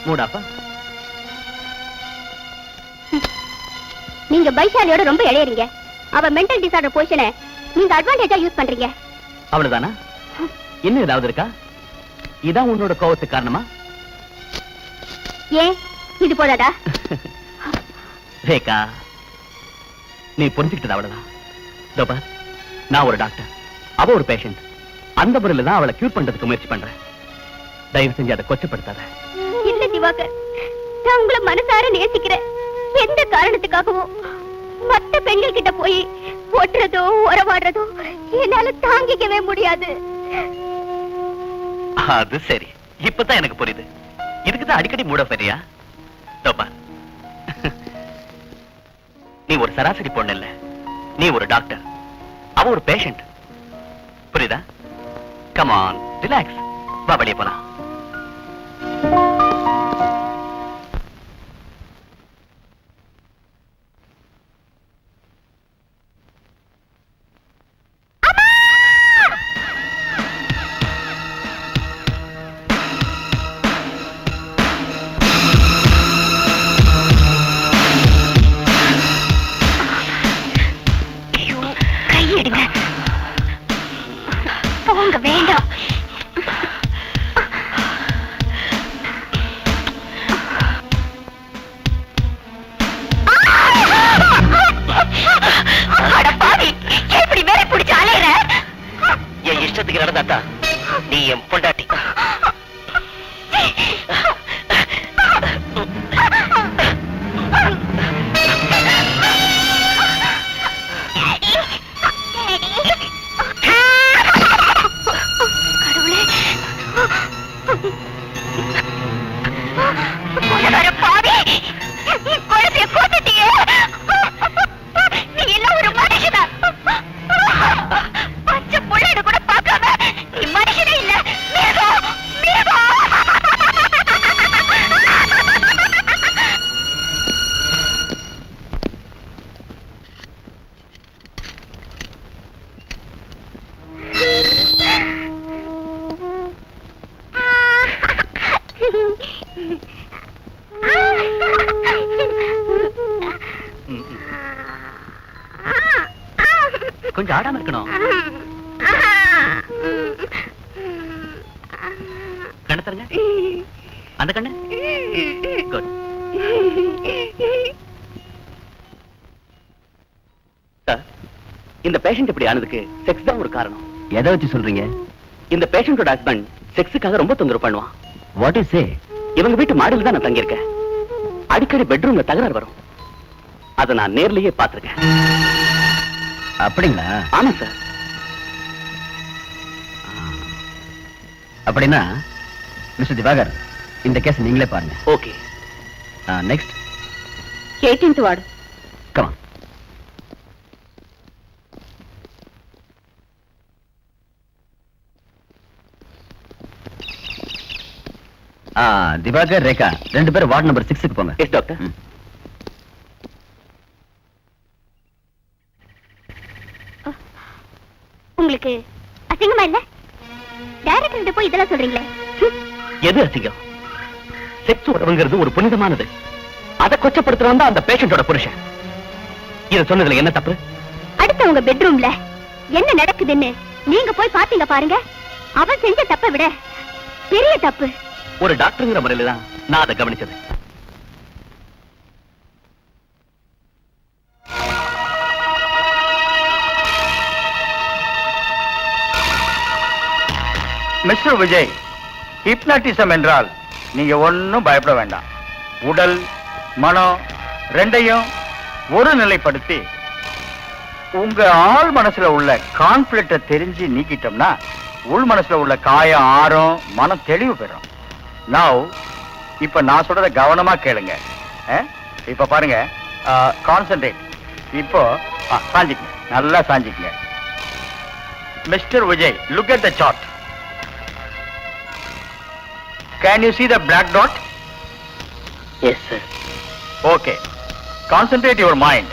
மூடாப்பா? நீங்க பைசாலியோட ரொம்ப இளையறீங்க. அவ மென்டல் டிசார்டர் பொசிஷனை நீங்க அட்வான்டேஜா யூஸ் பண்றீங்க. அவ்வளவுதானா? இன்னும் ஏதாவது இருக்கா? இதான் உன்னோட கோவத்துக்கு காரணமா? ஏன் இது போதாதா? ரேகா, நீ புரிஞ்சுக்கிட்டது அவ்வளவுதான். தோபா, நான் ஒரு டாக்டர், அவ ஒரு பேஷண்ட். அந்த முறையில தான் அவளை கியூர் பண்றதுக்கு முயற்சி பண்றேன். தயவு செஞ்சு அதை கொச்சப்படுத்தாத. இல்ல திவாகர், நான் உங்களை மனசார நேசிக்கிறேன். எந்த காரணத்துக்காகவும் மற்ற பெண்கள் கிட்ட போய் ஒட்டுறதோ உறவாடுறதோ என்னால தாங்கிக்கவே முடியாது. அது சரி, இப்பதான் எனக்கு புரியுது. இதுக்குதான் அடிக்கடி மூட சரியா? தோபா, நீ ஒரு சராசரி பொண்ணு இல்ல, நீ ஒரு டாக்டர், அவ ஒரு பேஷண்ட். புரியுதா? Come on, relax. வா, வெளியே போலாம். கையெடுங்க, போங்க, வேண்டாம். எப்படி வேற பிடிச்சு அலையிற? என் இஷ்டத்துக்கு நடந்தாத்தா நீ என் பொண்டாட்டி. கொஞ்சம் ஆடாம இருக்கணும். கண்ணு தருங்க. அந்த கண்ணு. Good. சார், இந்த பேஷண்ட் இப்படி ஆனதுக்கு செக்ஸ் தான் ஒரு காரணம். எதை வச்சு சொல்றீங்க? இந்த பேஷண்டோட ஹஸ்பண்ட் செக்ஸுக்காக ரொம்ப தொந்தரவு பண்ணுவான். வாட் இஸ் சே? இவங்க வீட்டு மாடியில் தான் நான் தங்கியிருக்கேன். அடிக்கடி பெட்ரூம்ல தகராறு வரும். அதை நான் நேர்லயே பார்த்திருக்கேன். அப்படிங்களா? ஆமா சார். அப்படின்னா மிஸ்டர் திவாகர், இந்த கேஸ் நீங்களே பாருங்க. Okay. Next 18th ward. Come on. Diwakar, Rekha, 2 பேரும் வார்டு நம்பர் 6க்கு போங்க. Yes doctor. உங்களுக்கு அசிங்கமா இல்ல? டைரக்டர் கிட்ட போய் இதெல்லாம் சொல்றீங்களே. எது அசிங்கம்? செக்ஸ் உறவுங்கிறது ஒரு புனிதமானது. அதை கொச்சப்படுத்துறவன் தான் அந்த பேஷண்டோட புருஷன். இத சொன்னதுல என்ன தப்பு? அடுத்து உங்க பெட்ரூம்ல என்ன நடக்குதுன்னு நீங்க போய் பாத்தீங்க பாருங்க. அவன் செஞ்ச தப்பை விட பெரிய தப்பு. ஒரு டாக்டர்ங்கிற முறையில தான் நான் அதை கவனிச்சது. மிஸ்டர் விஜய், ஹிப்னாட்டிசம் என்றால் நீங்க ஒன்னும் பயப்பட வேண்டாம். உடல் மனம் ரெண்டையும் ஒரு நிலைப்படுத்தி உங்க ஆள் மனசுல உள்ள கான்ஃபிளிக்ட தெரிஞ்சு நீக்கிட்டோம்னா உள் மனசுல உள்ள காயம் ஆறும், மனம் தெளிவு பெறும். நவ் இப்ப நான் சொல்றத கவனமா கேளுங்க. இப்ப பாருங்க, கான்சென்ட்ரேட். இப்போ சாஞ்சிக்குங்க, நல்லா சாஞ்சிக்குங்க. Mister Vijay, look at the chart. Can you see the black dot? Yes, sir. Okay. Concentrate your mind.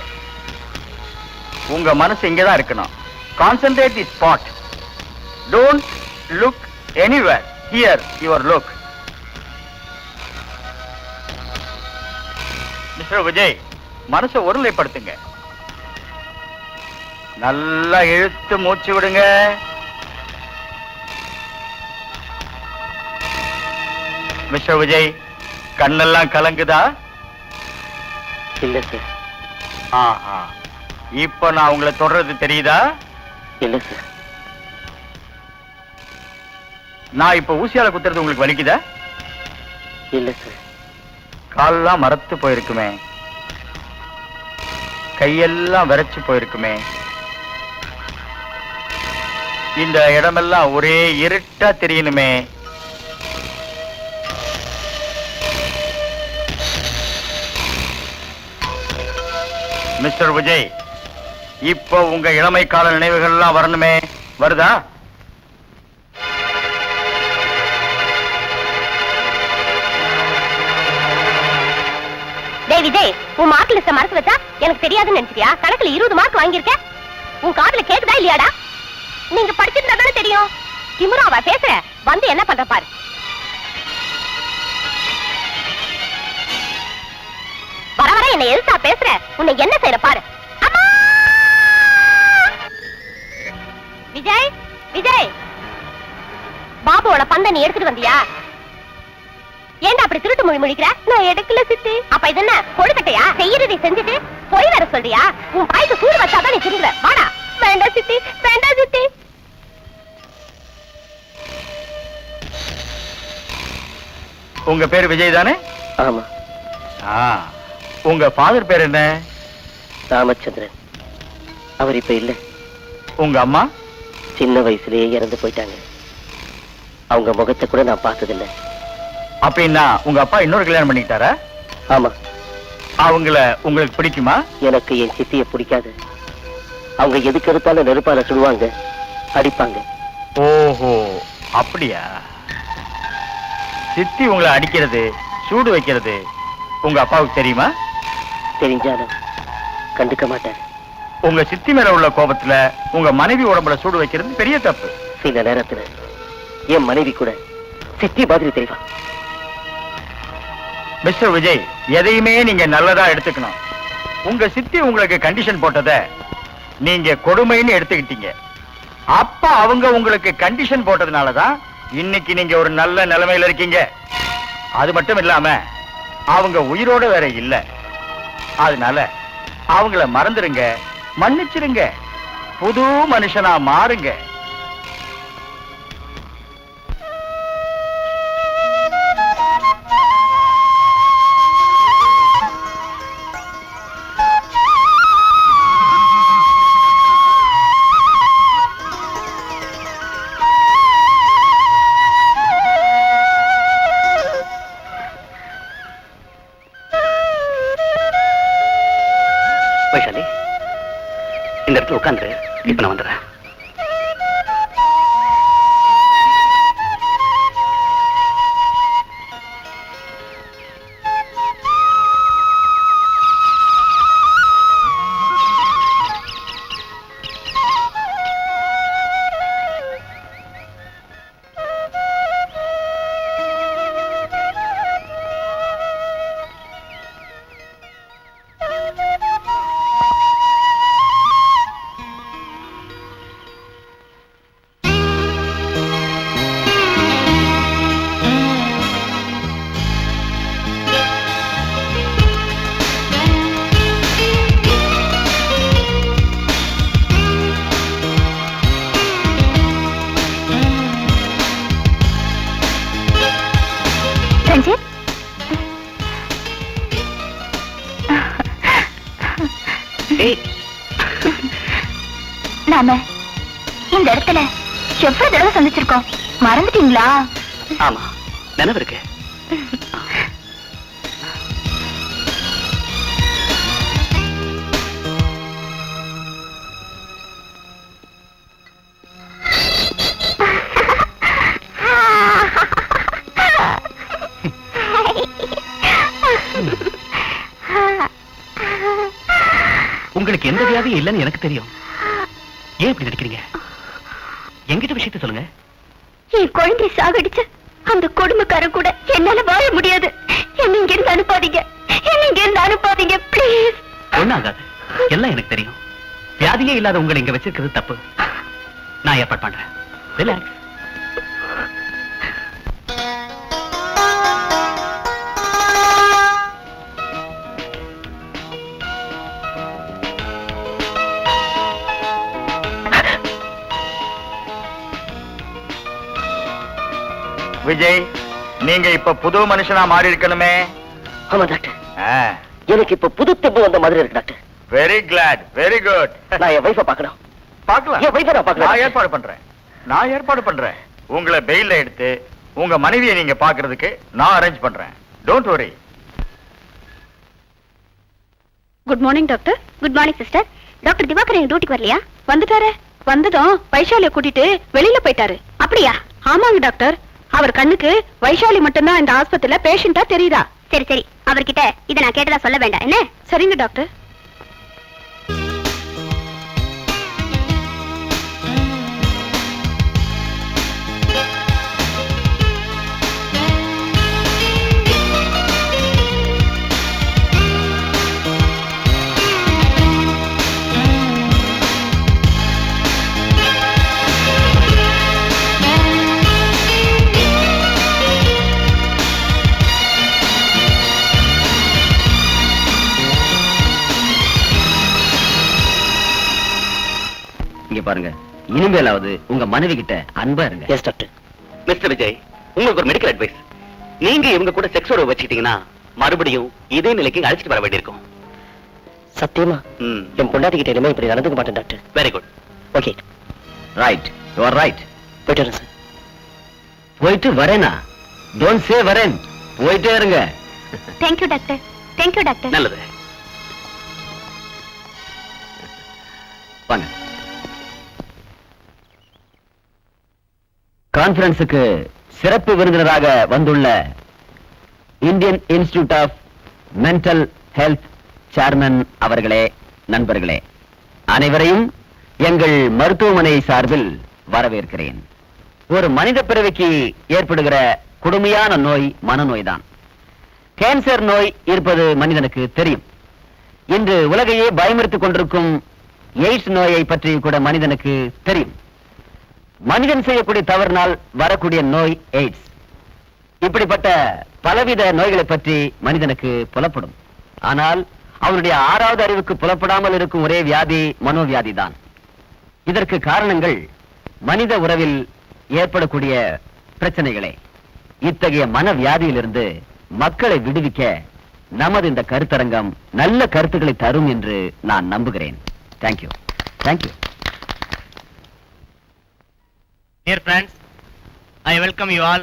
உங்க மனசு இங்க தான் இருக்கணும். Concentrate the spot. Don't look anywhere. Here your look. Mr. Vijay, மனசை ஒருநிலைப்படுத்துங்க. நல்லா இழுத்து மூச்சு விடுங்க. மிஸ்டர் விஜய், கண்ணெல்லாம் கலங்குதா? இல்ல சார். ஆஹா, இப்ப நான் உங்களை தொடர்றது தெரியுதா? இல்ல சார். நான் இப்ப ஊசியால குத்துறது உங்களுக்கு வலிக்குதா? இல்ல சார். காலெல்லாம் மரத்து போயிருக்குமே, கையெல்லாம் விரைச்சு போயிருக்குமே, இந்த இடமெல்லாம் ஒரே இருட்டா தெரியணுமே. மிஸ்டர் விஜய், இப்போ உங்க இளமை கால நினைவுகள் எல்லாம் வரணுமே, வருதா? டேய் விஜய், உன் மார்க் லிஸ்ட மறந்து வச்சா எனக்கு தெரியாதுன்னு நினைச்சியா? கணக்குல 20 மார்க் வாங்கியிருக்க. உன் காதுல கேக்குதா இல்லையாடா? நீங்க படிச்சிருந்தா தானே தெரியும். திமுறாவா பேசுற? வந்து என்ன பண்ற பாரு. வர வர என்ன எதுசா பேசுற? உன்னை என்ன செய்யற பாரு. அம்மா! விஜய், விஜய், பாபுவோட பந்த நீ எடுத்துட்டு வந்தியா? ஏண்டா அப்படி திருட்டு மொழி முழிக்கிற? நான் எடுக்கல சித்தி. அப்ப இது என்ன கொழுக்கட்டையா? செய்யறதை செஞ்சுட்டு போய் வர சொல்றியா? உன் பாய்க்கு சூடு வச்சாதான் நீ திருடுற. வாடா. வேண்டாம் சித்தி, வேண்டாம் சித்தி. உங்க பேர் விஜய் தானே? ஆமா. உங்க ஃபாதர் பேர் என்ன? ராமச்சந்திரன். அவர் இப்ப இல்ல. உங்க அம்மா? சின்ன வயசுலயே இறந்து போயிட்டாங்க. அவங்க முகத்தை கூட நான் பார்த்ததில்லை. அப்படின்னா உங்க அப்பா இன்னொரு கல்யாணம் பண்ணிக்கிட்டாரா? ஆமா. அவங்கள உங்களுக்கு பிடிக்குமா? எனக்கு என் சித்திய பிடிக்காது. அவங்க எதுக்கு எடுத்தாலும் நெருப்பால சுடுவாங்க, அடிப்பாங்க. ஓஹோ, அப்படியா? சித்தி உங்களை அடிக்கிறது, சூடு வைக்கிறது உங்க அப்பாவுக்கு தெரியுமா? தெரிஞ்சாலும் கண்டுக்க மாட்டார். உங்க சித்தி மேல உள்ள கோபத்துல உங்க மனைவி உடம்புல சூடு வைக்கிறது பெரிய தப்பு. சில நேரத்துல என் மனைவி கூட சித்தி மாதிரி தெரிவா. மிஸ்டர் விஜய், எதையுமே நீங்க நல்லதா எடுத்துக்கணும். உங்க சித்தி உங்களுக்கு கண்டிஷன் போட்டத நீங்க கொடுமைன்னு எடுத்துக்கிட்டீங்க. அப்ப அவங்க உங்களுக்கு கண்டிஷன் போட்டதுனாலதான் இன்னைக்கு நீங்க ஒரு நல்ல நிலைமையில இருக்கீங்க. அது மட்டும் இல்லாம அவங்க உயிரோட வேற இல்ல. அதனால அவங்கள மறந்துருங்க, மன்னிச்சிருங்க, புது மனுஷனா மாறுங்க. வைஷாலி, இந்த இடத்துல உட்காந்துரு. இப்ப நான் வந்துடுறேன். நாம இந்த இடத்துல எவ்வளவு தடவை சந்திச்சிருக்கோம், மறந்துட்டீங்களா? ஆமா, நினைவு இருக்கு. உங்களுக்கு எந்த வியாதியும் இல்லைன்னு எனக்கு தெரியும். ஏன் இப்படி நடிக்கிறீங்க? என்கிட்ட விஷயத்த சொல்லுங்க. என் குழந்தை சாகடிச்ச அந்த கொடுமைக்காரன் கூட என்னால வாழ முடியாது. என்ன இங்க இருந்து அனுப்பாதீங்க, என்ன இங்க இருந்து அனுப்பாதீங்க, பிளீஸ். ஒண்ணும் ஆகாது. எல்லாம் எனக்கு தெரியும். வியாதியே இல்லாத உங்களை இங்க வச்சிருக்கிறது தப்பு. நான் ஏற்பாடு பண்றேன். ரிலாக்ஸ். விஜய், நீங்க இப்ப புது மனுஷனா மாறி இருக்கணுமே. ஆமா டாக்டர், எனக்கு இப்ப புது தெம்பு வந்த மாதிரி இருக்கு doctor. Very glad, very good. நான் என் வைஃபை பார்க்கணும். பார்க்கலாம். என் வைஃபை நான் பார்க்கணும். நான் ஏற்பாடு பண்றேன். உங்களை பெயில்ல எடுத்து உங்க மனைவியை நீங்க பாக்குறதுக்கு நான் அரேஞ்ச் பண்றேன். Don't worry. Good morning doctor. Good morning sister. Doctor Diwakar எங்க டியூட்டிக்கு வரலையா? வந்துட்டாரு. வந்ததும் வைஷாலிய கூட்டிட்டு வெளியில போயிட்டாரு. அப்படியா? ஆமாங்க டாக்டர். அவர் கண்ணுக்கு வைஷாலி மட்டும்தான் இந்த ஆஸ்பத்திரியில பேஷண்டா தெரியுதா? சரி சரி, அவர்கிட்ட இதை நான் கேட்டதா சொல்ல வேண்டாம் என்ன? சரிங்க டாக்டர். இங்க பாருங்க, இனிமேலாவது உங்க மனைவி கிட்ட அன்பா இருங்க. Yes doctor. மிஸ்டர் விஜய், உங்களுக்கு ஒரு மெடிக்கல் அட்வைஸ். நீங்க இவங்க கூட செக்ஸ் உறவு வச்சுக்கிட்டீங்கன்னா மறுபடியும் இதே நிலைக்கு அழைச்சிட்டு வர வேண்டியிருக்கும். சத்தியமா என் பொண்டாட்டி கிட்ட இனிமே இப்படி நடந்துக்க மாட்டேன் doctor. Very good. Okay. Right, you are right. போயிட்டு வரேன் சார். போயிட்டு வரேனா? டோன்ட் சே வரேன். போயிட்டே இருங்க. Thank you doctor. Thank you doctor. நல்லது. வாங்க. கான்ஃபரன்ஸுக்கு சிறப்பு விருந்தினராக வந்துள்ள Indian institute of mental health chairman அவர்களே, நண்பர்களே, அனைவரையும் எங்கள் மருத்துவமனை சார்பில் வரவேற்கிறேன். ஒரு மனித பிறவிக்கு ஏற்படுகிற கொடுமையான நோய் மனநோய்தான். கேன்சர் நோய் இருப்பது மனிதனுக்கு தெரியும். இன்று உலகையே பயமுறுத்திக் கொண்டிருக்கும் எய்ட்ஸ் நோயை பற்றி கூட மனிதனுக்கு தெரியும். மனிதன் செய்யக்கூடிய தவறினால் வரக்கூடிய நோய் எய்ட்ஸ். இப்படிப்பட்ட பலவித நோய்களை பற்றி மனிதனுக்கு புலப்படும். ஆனால் அவனுடைய 6வது அறிவுக்கு புலப்படாமல் இருக்கும் ஒரே வியாதி மனோவியாதி தான். இதற்கு காரணங்கள் மனித உறவில் ஏற்படக்கூடிய பிரச்சனைகளே. இத்தகைய மனவியாதியிலிருந்து மக்களை விடுவிக்க நமது இந்த கருத்தரங்கம் நல்ல கருத்துக்களை தரும் என்று நான் நம்புகிறேன். Thank you. Thank you. Dear friends, I welcome you all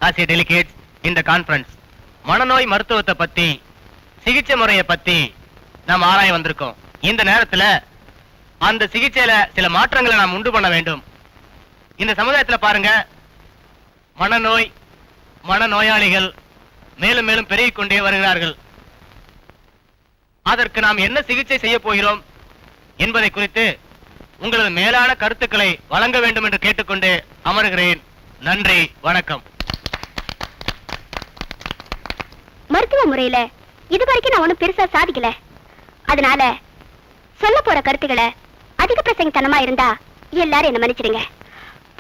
as a delegates in the conference. மனநோய் மருத்துவத்தை பத்தி, சிகிச்சை முறையை பத்தி நாம் ஆராய வந்திருக்கோம். இந்த நேரத்துல அந்த சிகிச்சையில சில மாற்றங்களை நாம் உண்டு பண்ண வேண்டும். இந்த சமுதாயத்துல பாருங்க, மனநோய், மனநோயாளிகள் மேலும் மேலும் பெருகிக் கொண்டே வருகிறார்கள். அதற்கு நாம் என்ன சிகிச்சை செய்ய போகிறோம் என்பதை குறித்து உங்களது மேலான கருத்துக்களை வழங்க வேண்டும் என்று கேட்டுக்கொண்டு அமர்கிறேன். நன்றி, வணக்கம். மருத்துவ முறையில இதுவரைக்கும் நான் ஒண்ணும் பெருசா சாதிக்கல. அதனால சொல்ல போற கருத்துக்களை அதிக பிரசங்கத்தனமா இருந்தா எல்லாரும் என்ன மன்னிச்சிடுங்க.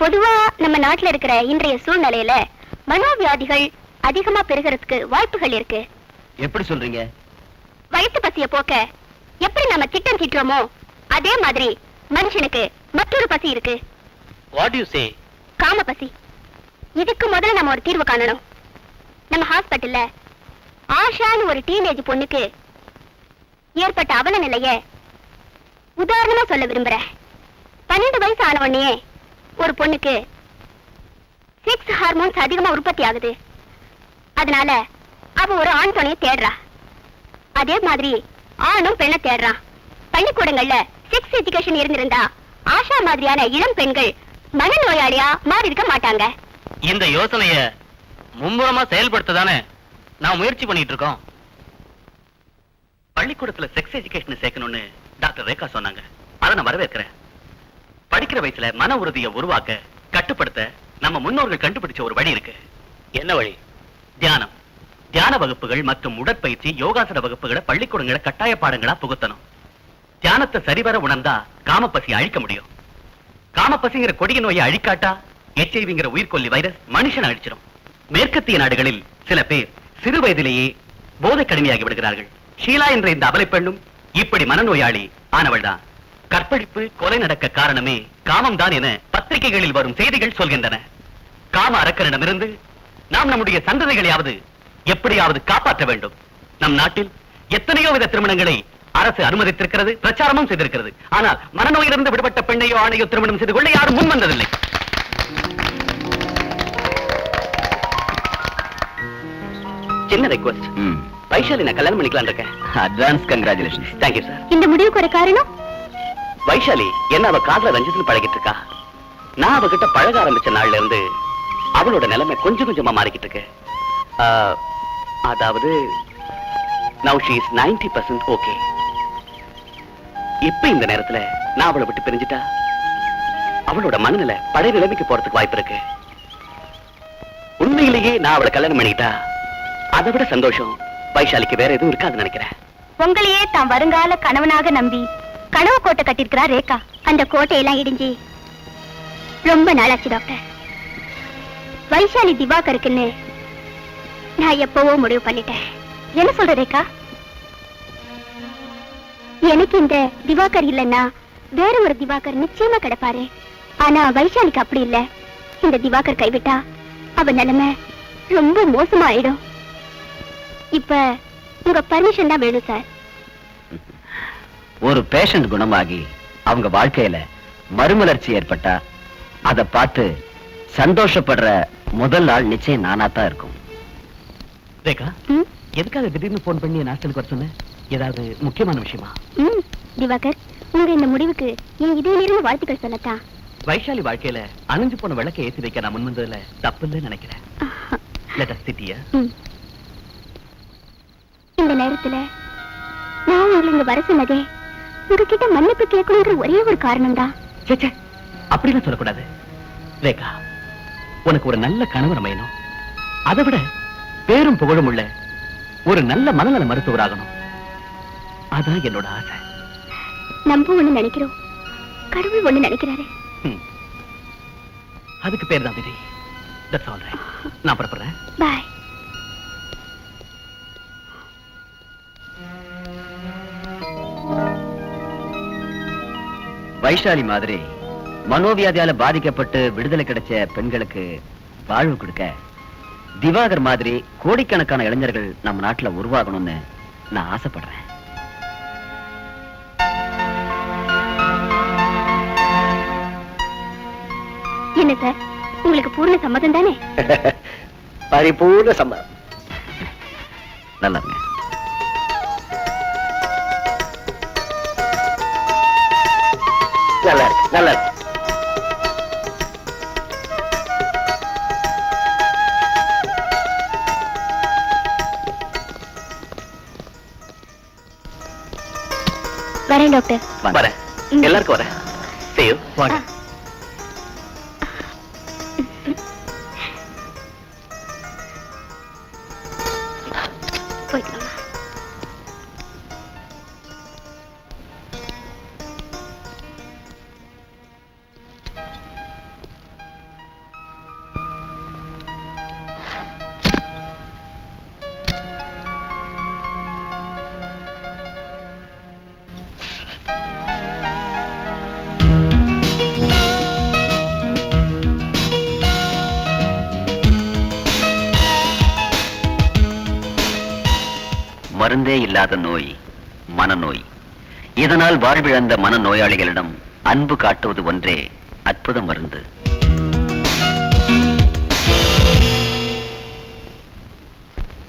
பொதுவா நம்ம நாட்டுல இருக்கிற இன்றைய சூழ்நிலையில மனோவியாதிகள் அதிகமா பெருகிறதுக்கு வாய்ப்புகள் இருக்கு. எப்படி சொல்றீங்க? வயிற்று பசிய போக்க எப்படி நம்ம திட்டம் தீட்டுறோமோ அதே மாதிரி மனுஷனுக்கு மற்றொரு பசி இருக்கு. What do you say? காம பசி. இதுக்கு முதல்ல நம்ம ஒரு தீர்வு காணணும். நம்ம ஹாஸ்பிட்டல்ல ஆஷான்னு ஒரு டீனேஜ் பொண்ணுக்கு ஏற்பட்ட அவல நிலைய உதாரணமா சொல்ல விரும்புறேன். 12 வயசு ஆன உடனே ஒரு பொண்ணுக்கு செக்ஸ் ஹார்மோன்ஸ் அதிகமா உற்பத்தி ஆகுது. அதனால அவ ஒரு ஆண் துணையை தேடுறா. அதே மாதிரி ஆணும் பெண்ணை தேடுறான். பள்ளிக்கூடங்கள்ல செக்ஸ் எஜுகேஷன் இருந்திருந்தா ஆஷா மாதிரியான இளம் பெண்கள் மனநோயாளியா மாறி இருக்க மாட்டாங்க. இந்த யோசனைய மும்முரமா செயல்படுத்ததானே நான் முயற்சி பண்ணிட்டு இருக்கோம். பள்ளிக்கூடத்துல செக்ஸ் எஜுகேஷன் சேர்க்கணும்னு டாக்டர் ரேகா சொன்னாங்க. அதை நான் வரவேற்கிறேன். படிக்கிற வயசுல மன உறுதியை உருவாக்க, கட்டுப்படுத்த நம்ம முன்னோர்கள் கண்டுபிடிச்ச ஒரு வழி இருக்கு. என்ன வழி? தியானம். தியான வகுப்புகள் மற்றும் உடற்பயிற்சி யோகாசன வகுப்புகளை பள்ளிக்கூடங்களை கட்டாய பாடங்களா புகுத்தணும். தியானத்தை சரிவர உணர்ந்தா காமப்பசி அழிக்க முடியும். காமப்பசிங்கிற கொடிய நோயை அழிக்காட்டா HIV உயிர்கொல்லி வைரஸ் மனுஷன் அழிச்சிடும். மேற்கத்திய நாடுகளில் சில பேர் சிறு வயதிலேயே போதை கடுமையாகி விடுகிறார்கள். ஷீலா என்ற இந்த அபலை பெண்ணும் இப்படி மனநோயாளி ஆனவள் தான். கற்பழிப்பு கொலை நடக்க காரணமே காமம் தான் என பத்திரிகைகளில் வரும் செய்திகள் சொல்கின்றன. காம அரக்கனிடமிருந்து நாம் நம்முடைய சந்ததிகளையாவது எப்படியாவது காப்பாற்ற வேண்டும். நம் நாட்டில் எத்தனையோ வித திருமணங்களை அரசு அனுமதித்திருக்கிறது, பிரச்சாரமும் செய்திருக்கிறது. ஆனால் மனநோயிலிருந்து விடுபட்ட பெண்ணையோ ஆணையோ திருமணம் செய்து கொள்ள யாரும் முன் வந்ததில்லை. சின்ன ரெக்வெஸ்ட், வைஷாலி நான் கல்யாணம் பண்ணிக்கலாம் இருக்கேன். Advance congratulations. Thank you sir. இந்த முடிவுக்கு ஒரு காரணம் வைஷாலி என்ன அவ காதல ரஞ்சித்னு பழகிட்டு இருக்கா. நான் அவகிட்ட பழக ஆரம்பிச்ச நாள்ல இருந்து அவளோட நிலைமை கொஞ்சம் கொஞ்சமா மாறிக்கிட்டு இருக்கு. அதாவது now she is 90% okay. இப்ப இந்த நேரத்துல நான் அவளை விட்டு பிரிஞ்சிட்டா அவளோட மனநிலை பழைய நிலைமைக்கு போறதுக்கு வாய்ப்பு இருக்கு. உண்மையிலேயே நான் அவளை கல்யாணம் பண்ணிட்டா அதை விட சந்தோஷம் வைஷாலிக்கு வேற எதுவும் இருக்காதுன்னு நினைக்கிறேன். உங்களையே தான் வருங்கால கணவனாக நம்பி கனவு கோட்டை கட்டிருக்கிறா ரேகா. அந்த கோட்டையெல்லாம் இடிஞ்சு ரொம்ப நாளாச்சு டாக்டர். வைஷாலி திவாகருக்குன்னு நான் எப்பவோ முடிவு பண்ணிட்டேன். என்ன சொல்ற ரேகா? எனக்கு இந்த திவாகர் இல்லைன்னா வேற ஒரு திவாகர் நிச்சயமா கிடைப்பாரு. ஆனா வைஷாலிக்கு அப்படி இல்ல. இந்த திவாகர் கைவிட்டா அவ நிலைமை ரொம்ப மோசமாயிடும். இப்ப உங்க பர்மிஷன் தான் வேணும் சார். ஒரு பேஷண்ட் குணமாகி அவங்க வாழ்க்கையில மறுமலர்ச்சி ஏற்பட்டா அதை பார்த்து சந்தோஷப்படுற முதல் ஆள் நிச்சயம் நானா தான் இருக்கும். ரேகா, எதுக்காக திடீர்னு போன் பண்ணி ஹாஸ்டலுக்கு வர சொன்ன? ஏதாவது முக்கியமான விஷயமா? திவாகர், உங்க இந்த முடிவுக்கு என் இதையிலிருந்து வாழ்த்துக்கள் சொல்லத்தான். வைஷாலி வாழ்க்கையில அணிஞ்சு போன விளக்கை ஏற்றி வைக்க நான் முன் வந்ததுல தப்பு இல்லைன்னு நினைக்கிறேன். Let us sit here. இந்த நேரத்துல நான் உங்களை இங்க வர சொன்னதே உங்ககிட்ட மன்னிப்பு கேட்கணுங்கிற ஒரே ஒரு காரணம் தான். அப்படிலாம் சொல்லக்கூடாது ரேகா. உனக்கு ஒரு நல்ல கணவர் அமையணும். அதை விட பேரும் புகழும் உள்ள ஒரு நல்ல மனநல மருத்துவராகணும். அதான் என்னோட ஆசை. நம்ம ஒண்ணு நினைக்கிறோம், கடவுள் ஒண்ணு நினைக்கிறாரு. அதுக்கு பேர் தான் விதி. That's all right. நான் புறப்படுறேன். பாய். வைஷாலி மாதிரி மனோவியாதியால பாதிக்கப்பட்டு விடுதலை கிடைச்ச பெண்களுக்கு வாழ்வு கொடுக்க திவாகர் மாதிரி கோடிக்கணக்கான இளைஞர்கள் நம்ம நாட்டுல உருவாகணும்னு நான் ஆசைப்படுறேன். என்ன சார், உங்களுக்கு பூர்ண சம்மதம் தானே? பரிபூர்ண சம்மதம். நல்லா நல்லா இருக்கு, நல்லா இருக்கு. வரேன் டாக்டர். வரேன். எல்லாருக்கும் வரேன். See you. வாங்க. போய்க்கலாம். மருந்தே இல்லாத நோய் மனநோய். இதனால் வாழ்விழந்த மனநோயாளிகளிடம் அன்பு காட்டுவது ஒன்றே அற்புத மருந்து.